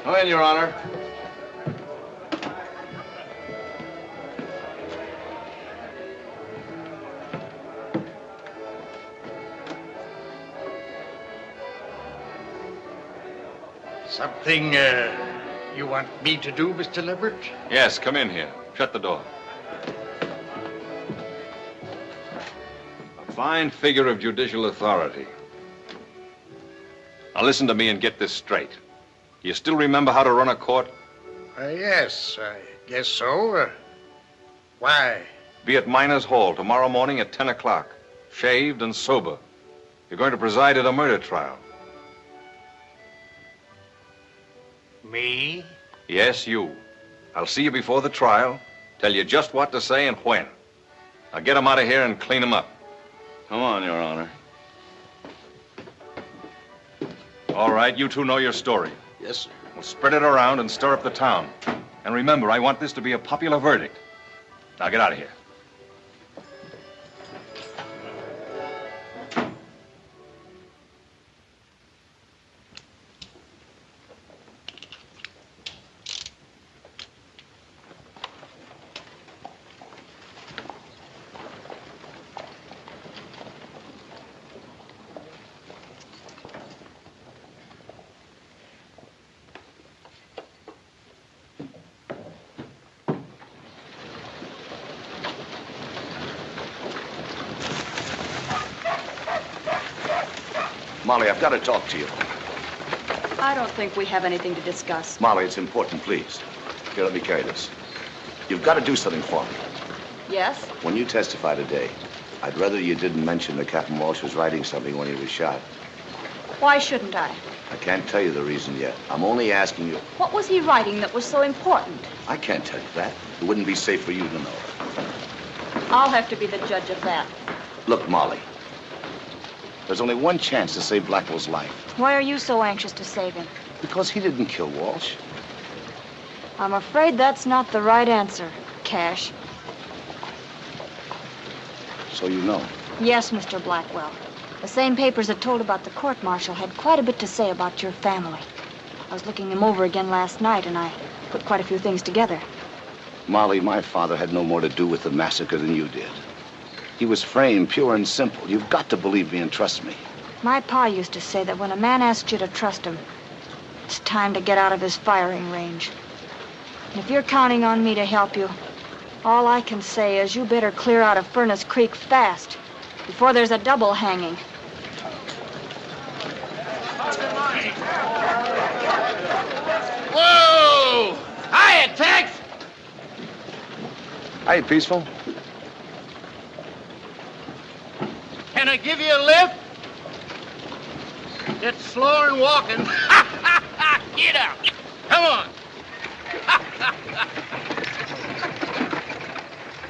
Come in, Your Honor. Something you want me to do, Mr. Leverett? Yes, come in here. Shut the door. A fine figure of judicial authority. Now listen to me and get this straight. You still remember how to run a court? Yes, I guess so. Why? Be at Miners Hall tomorrow morning at 10 o'clock. Shaved and sober. You're going to preside at a murder trial. Me? Yes, you. I'll see you before the trial, tell you just what to say and when. Now get him out of here and clean him up. Come on, Your Honor. All right, you two know your story. Yes, sir. We'll spread it around and stir up the town. And remember, I want this to be a popular verdict. Now get out of here. Molly, I've got to talk to you. I don't think we have anything to discuss. Molly, it's important, please. Here, let me carry this. You've got to do something for me. Yes? When you testify today, I'd rather you didn't mention that Captain Walsh was writing something when he was shot. Why shouldn't I? I can't tell you the reason yet. I'm only asking you. What was he writing that was so important? I can't tell you that. It wouldn't be safe for you to know. I'll have to be the judge of that. Look, Molly. There's only one chance to save Blackwell's life. Why are you so anxious to save him? Because he didn't kill Walsh. I'm afraid that's not the right answer, Cash. So you know. Yes, Mr. Blackwell. The same papers that told about the court-martial had quite a bit to say about your family. I was looking them over again last night, and I put quite a few things together. Molly, my father had no more to do with the massacre than you did. He was framed pure and simple. You've got to believe me and trust me. My pa used to say that when a man asks you to trust him, it's time to get out of his firing range. And if you're counting on me to help you, all I can say is you better clear out of Furnace Creek fast, before there's a double hanging. Whoa! Hiya, Tex! Hey, Peaceful. Can I give you a lift? It's slower than walking. Get out. Come on.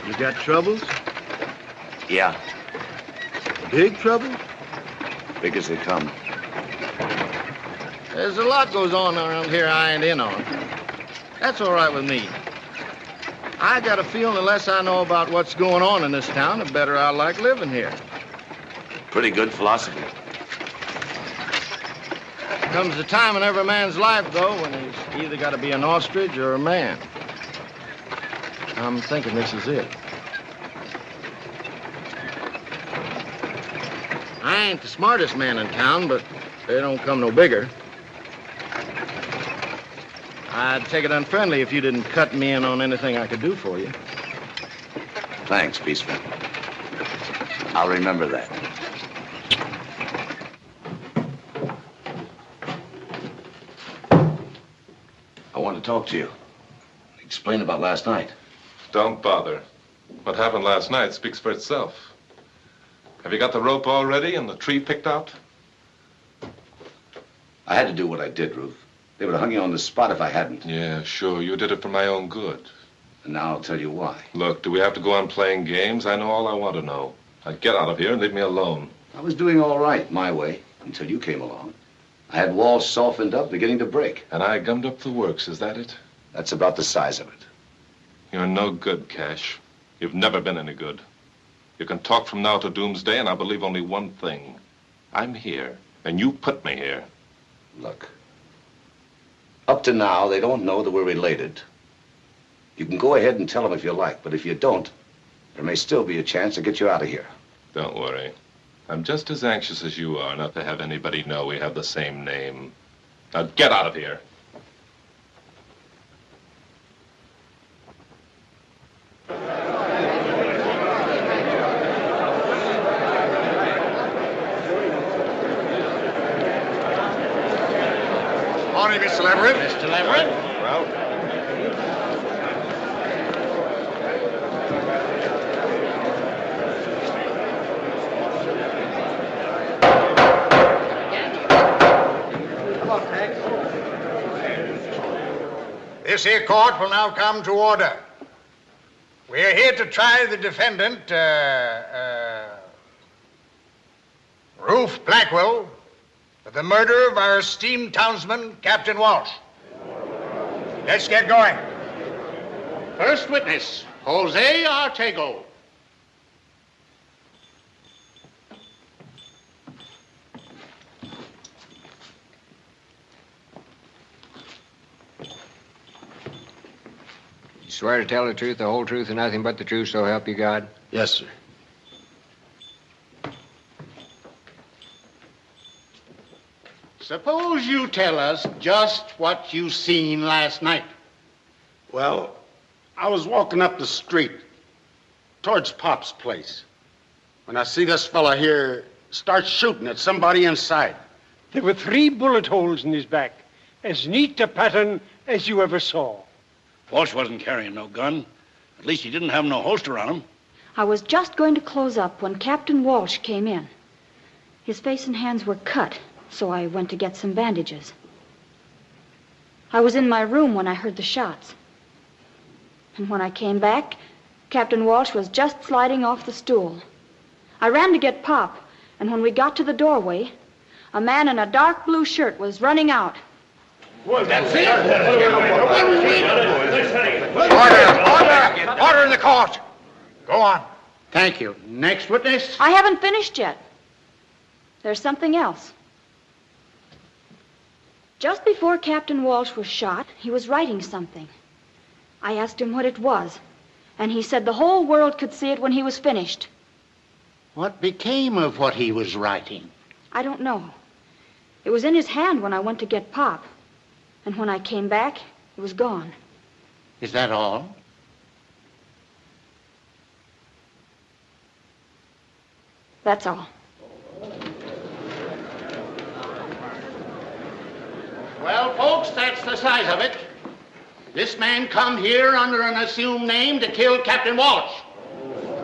You got troubles? Yeah, Big trouble? big as they come. There's a lot goes on around here I ain't in on. That's all right with me. I got a feeling the less I know about what's going on in this town, the better I like living here. Pretty good philosophy. Comes a time in every man's life, though, when he's either got to be an ostrich or a man. I'm thinking this is it. I ain't the smartest man in town, but they don't come no bigger. I'd take it unfriendly if you didn't cut me in on anything I could do for you. Thanks, Peaceful. I'll remember that. I want to talk to you. Explain about last night. Don't bother. What happened last night speaks for itself. Have you got the rope all ready and the tree picked out? I had to do what I did, Ruth. They would have hung you on the spot if I hadn't. Yeah, sure. You did it for my own good. And now I'll tell you why. Look, do we have to go on playing games? I know all I want to know. Now get out of here and leave me alone. I was doing all right, my way, until you came along. I had walls softened up, beginning to break. And I gummed up the works, is that it? That's about the size of it. You're no good, Cash. You've never been any good. You can talk from now to doomsday, and I believe only one thing. I'm here, and you put me here. Look, up to now, they don't know that we're related. You can go ahead and tell them if you like, but if you don't, there may still be a chance to get you out of here. Don't worry. I'm just as anxious as you are not to have anybody know we have the same name. Now get out of here. Morning, Mr. Leverett. Mr. Leverett? Well, this here court will now come to order. We are here to try the defendant, Ruth Blackwell, for the murder of our esteemed townsman, Captain Walsh. Let's get going. First witness, Jose Artego. You swear to tell the truth, the whole truth, and nothing but the truth, so help you God? Yes, sir. Suppose you tell us just what you seen last night. well, I was walking up the street towards Pop's place when I see this fella here start shooting at somebody inside. There were 3 bullet holes in his back, as neat a pattern as you ever saw. Walsh wasn't carrying no gun. At least he didn't have no holster on him. I was just going to close up when Captain Walsh came in. His face and hands were cut, so I went to get some bandages. I was in my room when I heard the shots. And when I came back, Captain Walsh was just sliding off the stool. I ran to get Pop, and when we got to the doorway, a man in a dark blue shirt was running out. That's it. Order in the court. Go on. Thank you. Next witness. I haven't finished yet. There's something else. Just before Captain Walsh was shot, he was writing something. I asked him what it was, and he said the whole world could see it when he was finished. What became of what he was writing? I don't know. It was in his hand when I went to get Pop. And when I came back, it was gone. Is that all? That's all. Well, folks, that's the size of it. This man come here under an assumed name to kill Captain Walsh,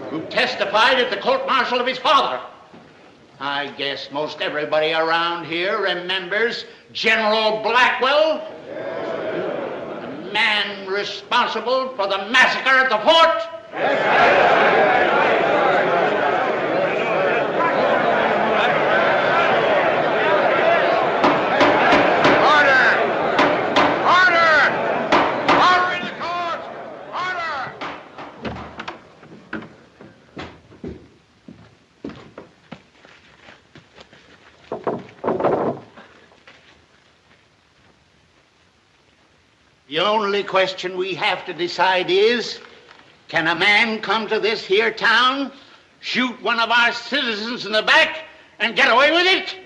who testified at the court-martial of his father. I guess most everybody around here remembers General Blackwell, the man responsible for the massacre at the fort. The only question we have to decide is, can a man come to this here town, shoot one of our citizens in the back, and get away with it?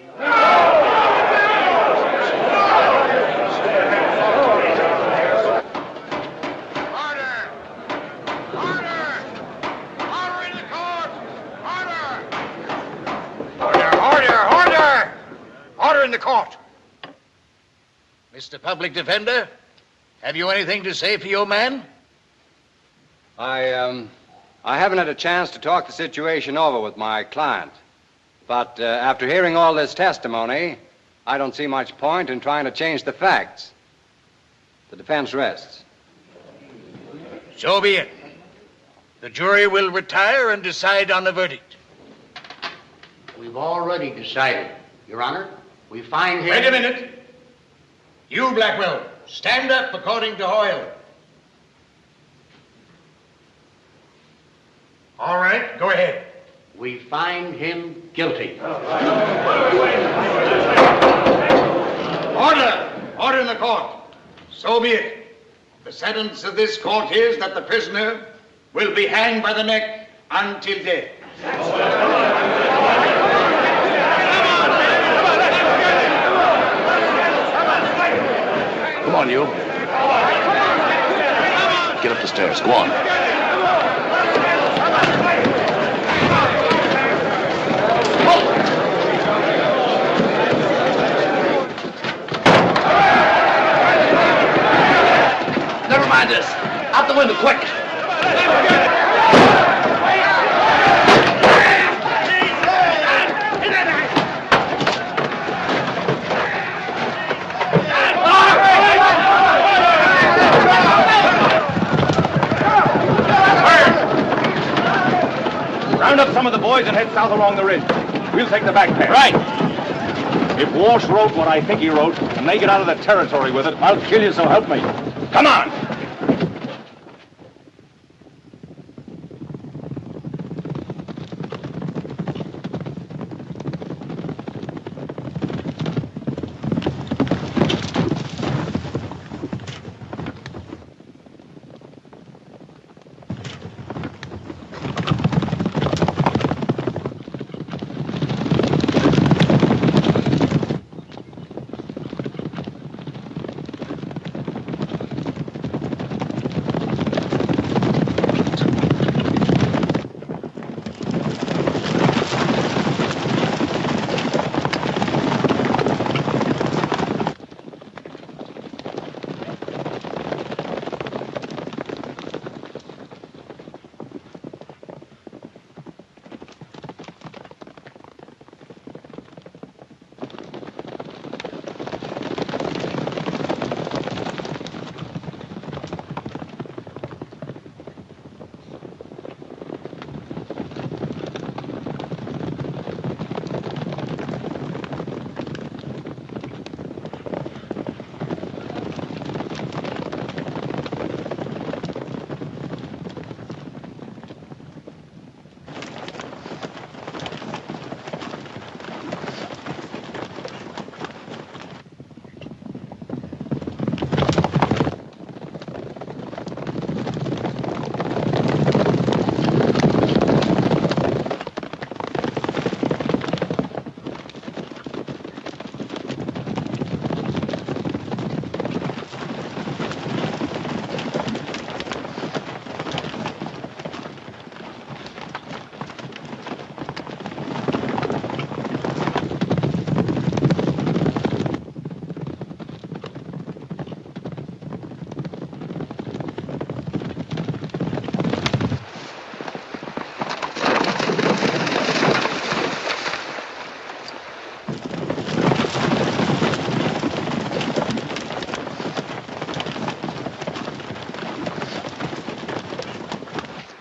Order in the court. Mr. Public Defender, have you anything to say for your man? I haven't had a chance to talk the situation over with my client. But after hearing all this testimony, I don't see much point in trying to change the facts. The defense rests. So be it. The jury will retire and decide on the verdict. We've already decided, Your Honor. We find him... Wait a minute. You, Blackwell, stand up according to Hoyle. All right, go ahead. We find him guilty. Order! Order in the court. So be it. The sentence of this court is that the prisoner will be hanged by the neck until death. Come on, you. Get up the stairs. Go on. Never mind this. Out the window, quick. Round up some of the boys and head south along the ridge. We'll take the back path. Right. If Walsh wrote what I think he wrote, and they get out of the territory with it, I'll kill you, so help me. Come on!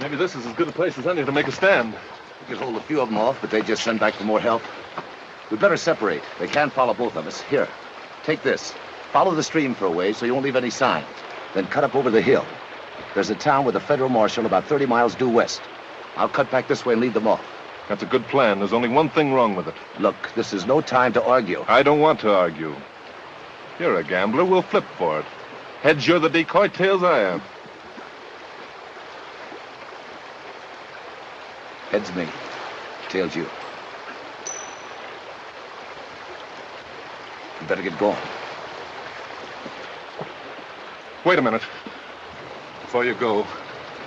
Maybe this is as good a place as any to make a stand. We could hold a few of them off, but they just send back for more help. We'd better separate. They can't follow both of us. Here, take this. Follow the stream for a way so you won't leave any sign. Then cut up over the hill. There's a town with a federal marshal about 30 miles due west. I'll cut back this way and lead them off. That's a good plan. There's only one thing wrong with it. Look, this is no time to argue. I don't want to argue. You're a gambler. We'll flip for it. Heads, you're the decoy. Tails, I am. Heads me. Tails you. You better get going. Wait a minute. Before you go,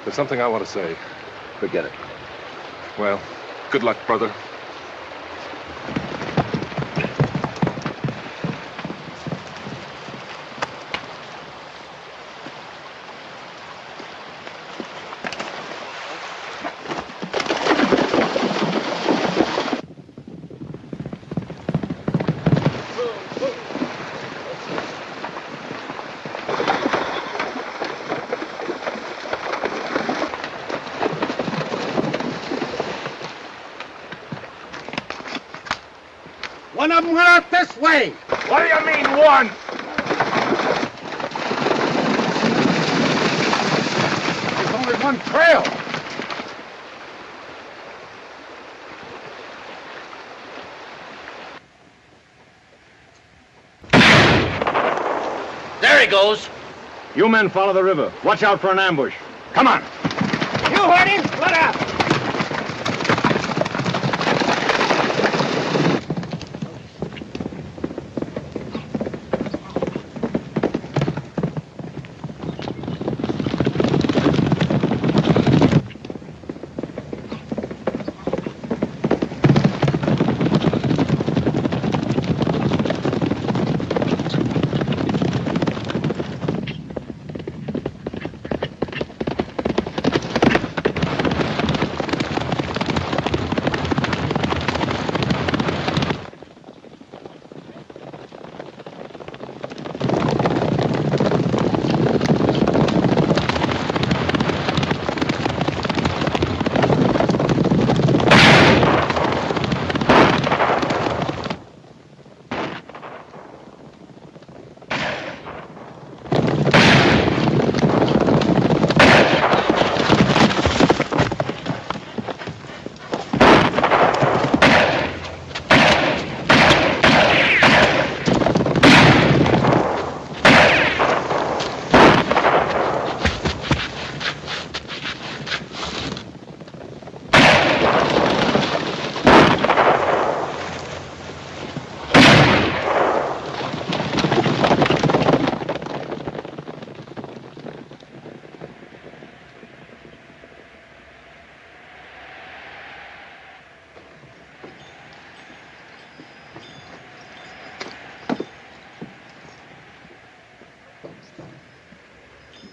there's something I want to say. Forget it. Well, good luck, brother. One of them went out this way. What do you mean, one? There's only one trail. There he goes. You men follow the river. Watch out for an ambush. Come on. You heard him. Let out.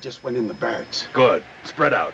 Just went in the barracks. Good. Spread out.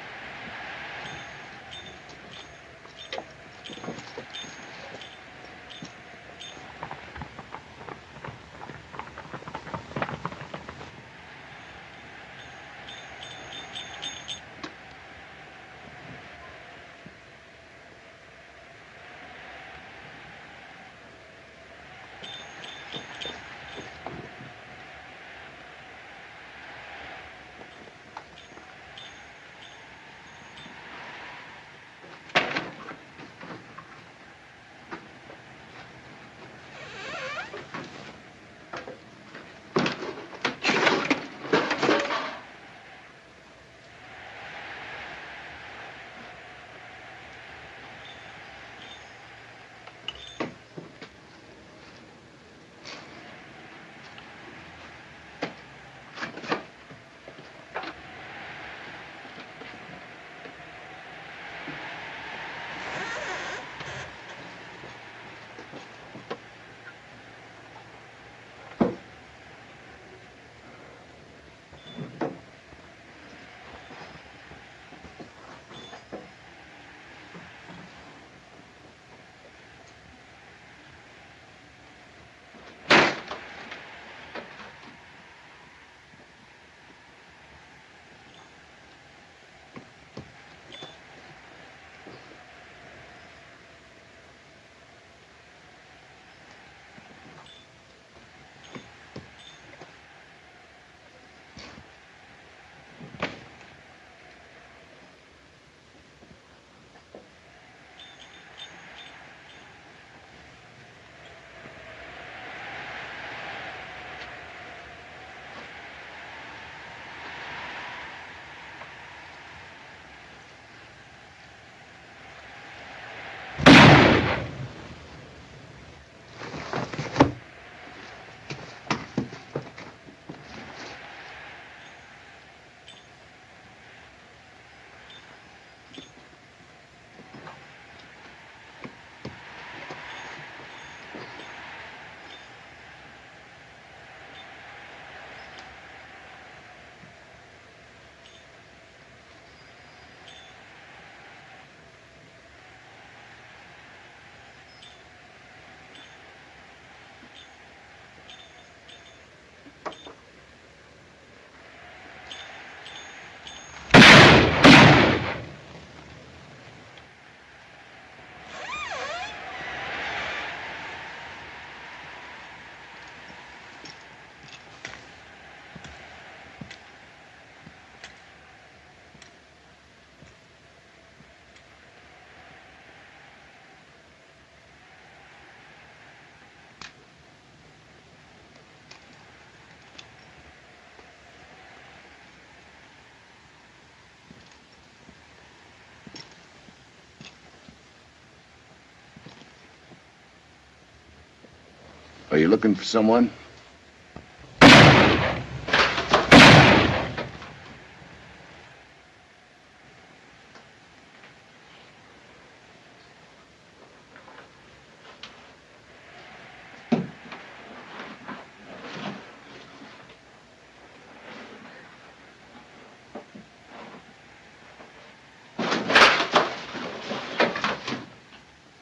you looking for someone?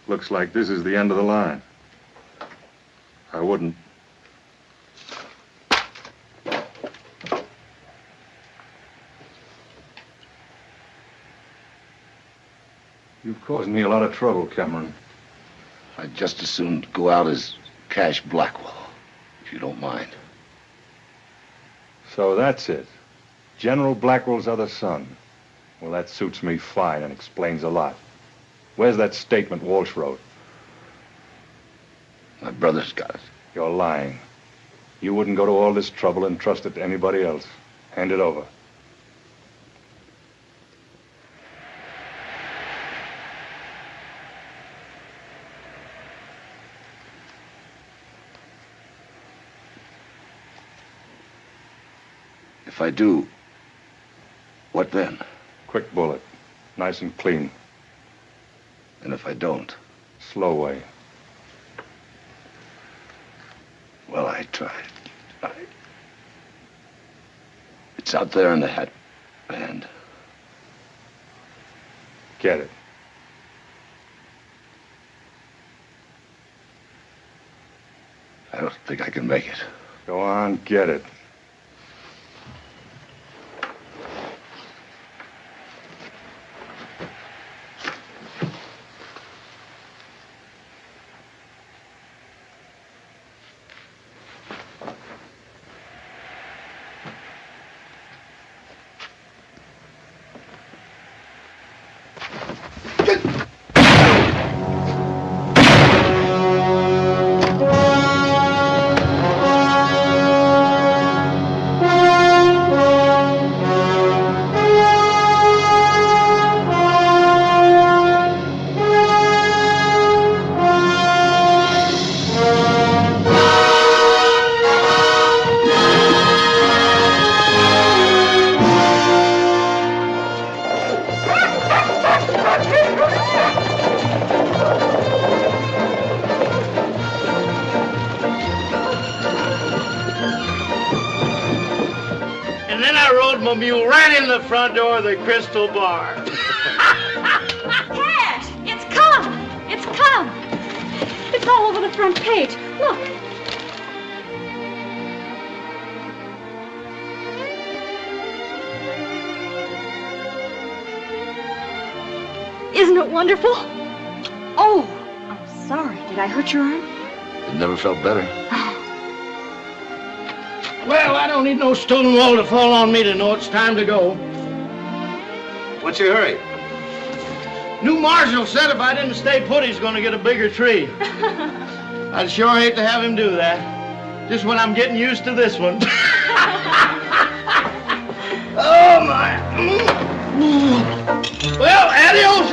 Looks like this is the end of the line. I wouldn't. You've caused me a lot of trouble, Cameron. I'd just as soon go out as Cash Blackwell, if you don't mind. So that's it. General Blackwell's other son. Well, that suits me fine and explains a lot. Where's that statement Walsh wrote? My brother's got it. You're lying. You wouldn't go to all this trouble and trust it to anybody else. Hand it over. If I do, what then? Quick bullet. Nice and clean. And if I don't? Slow way. Well, I tried. It's out there in the hat band. Get it. I don't think I can make it. Go on, get it. And then I rode my mule right in the front door of the Crystal Bar. Cash! It's come! It's come! It's all over the front page. Look. Isn't it wonderful? Oh, I'm sorry. Did I hurt your arm? It never felt better. Well, I don't need no stone wall to fall on me to know it's time to go. What's your hurry? New marshal said if I didn't stay put, he's going to get a bigger tree. I'd sure hate to have him do that. Just when I'm getting used to this one. Oh, my. Well, adios.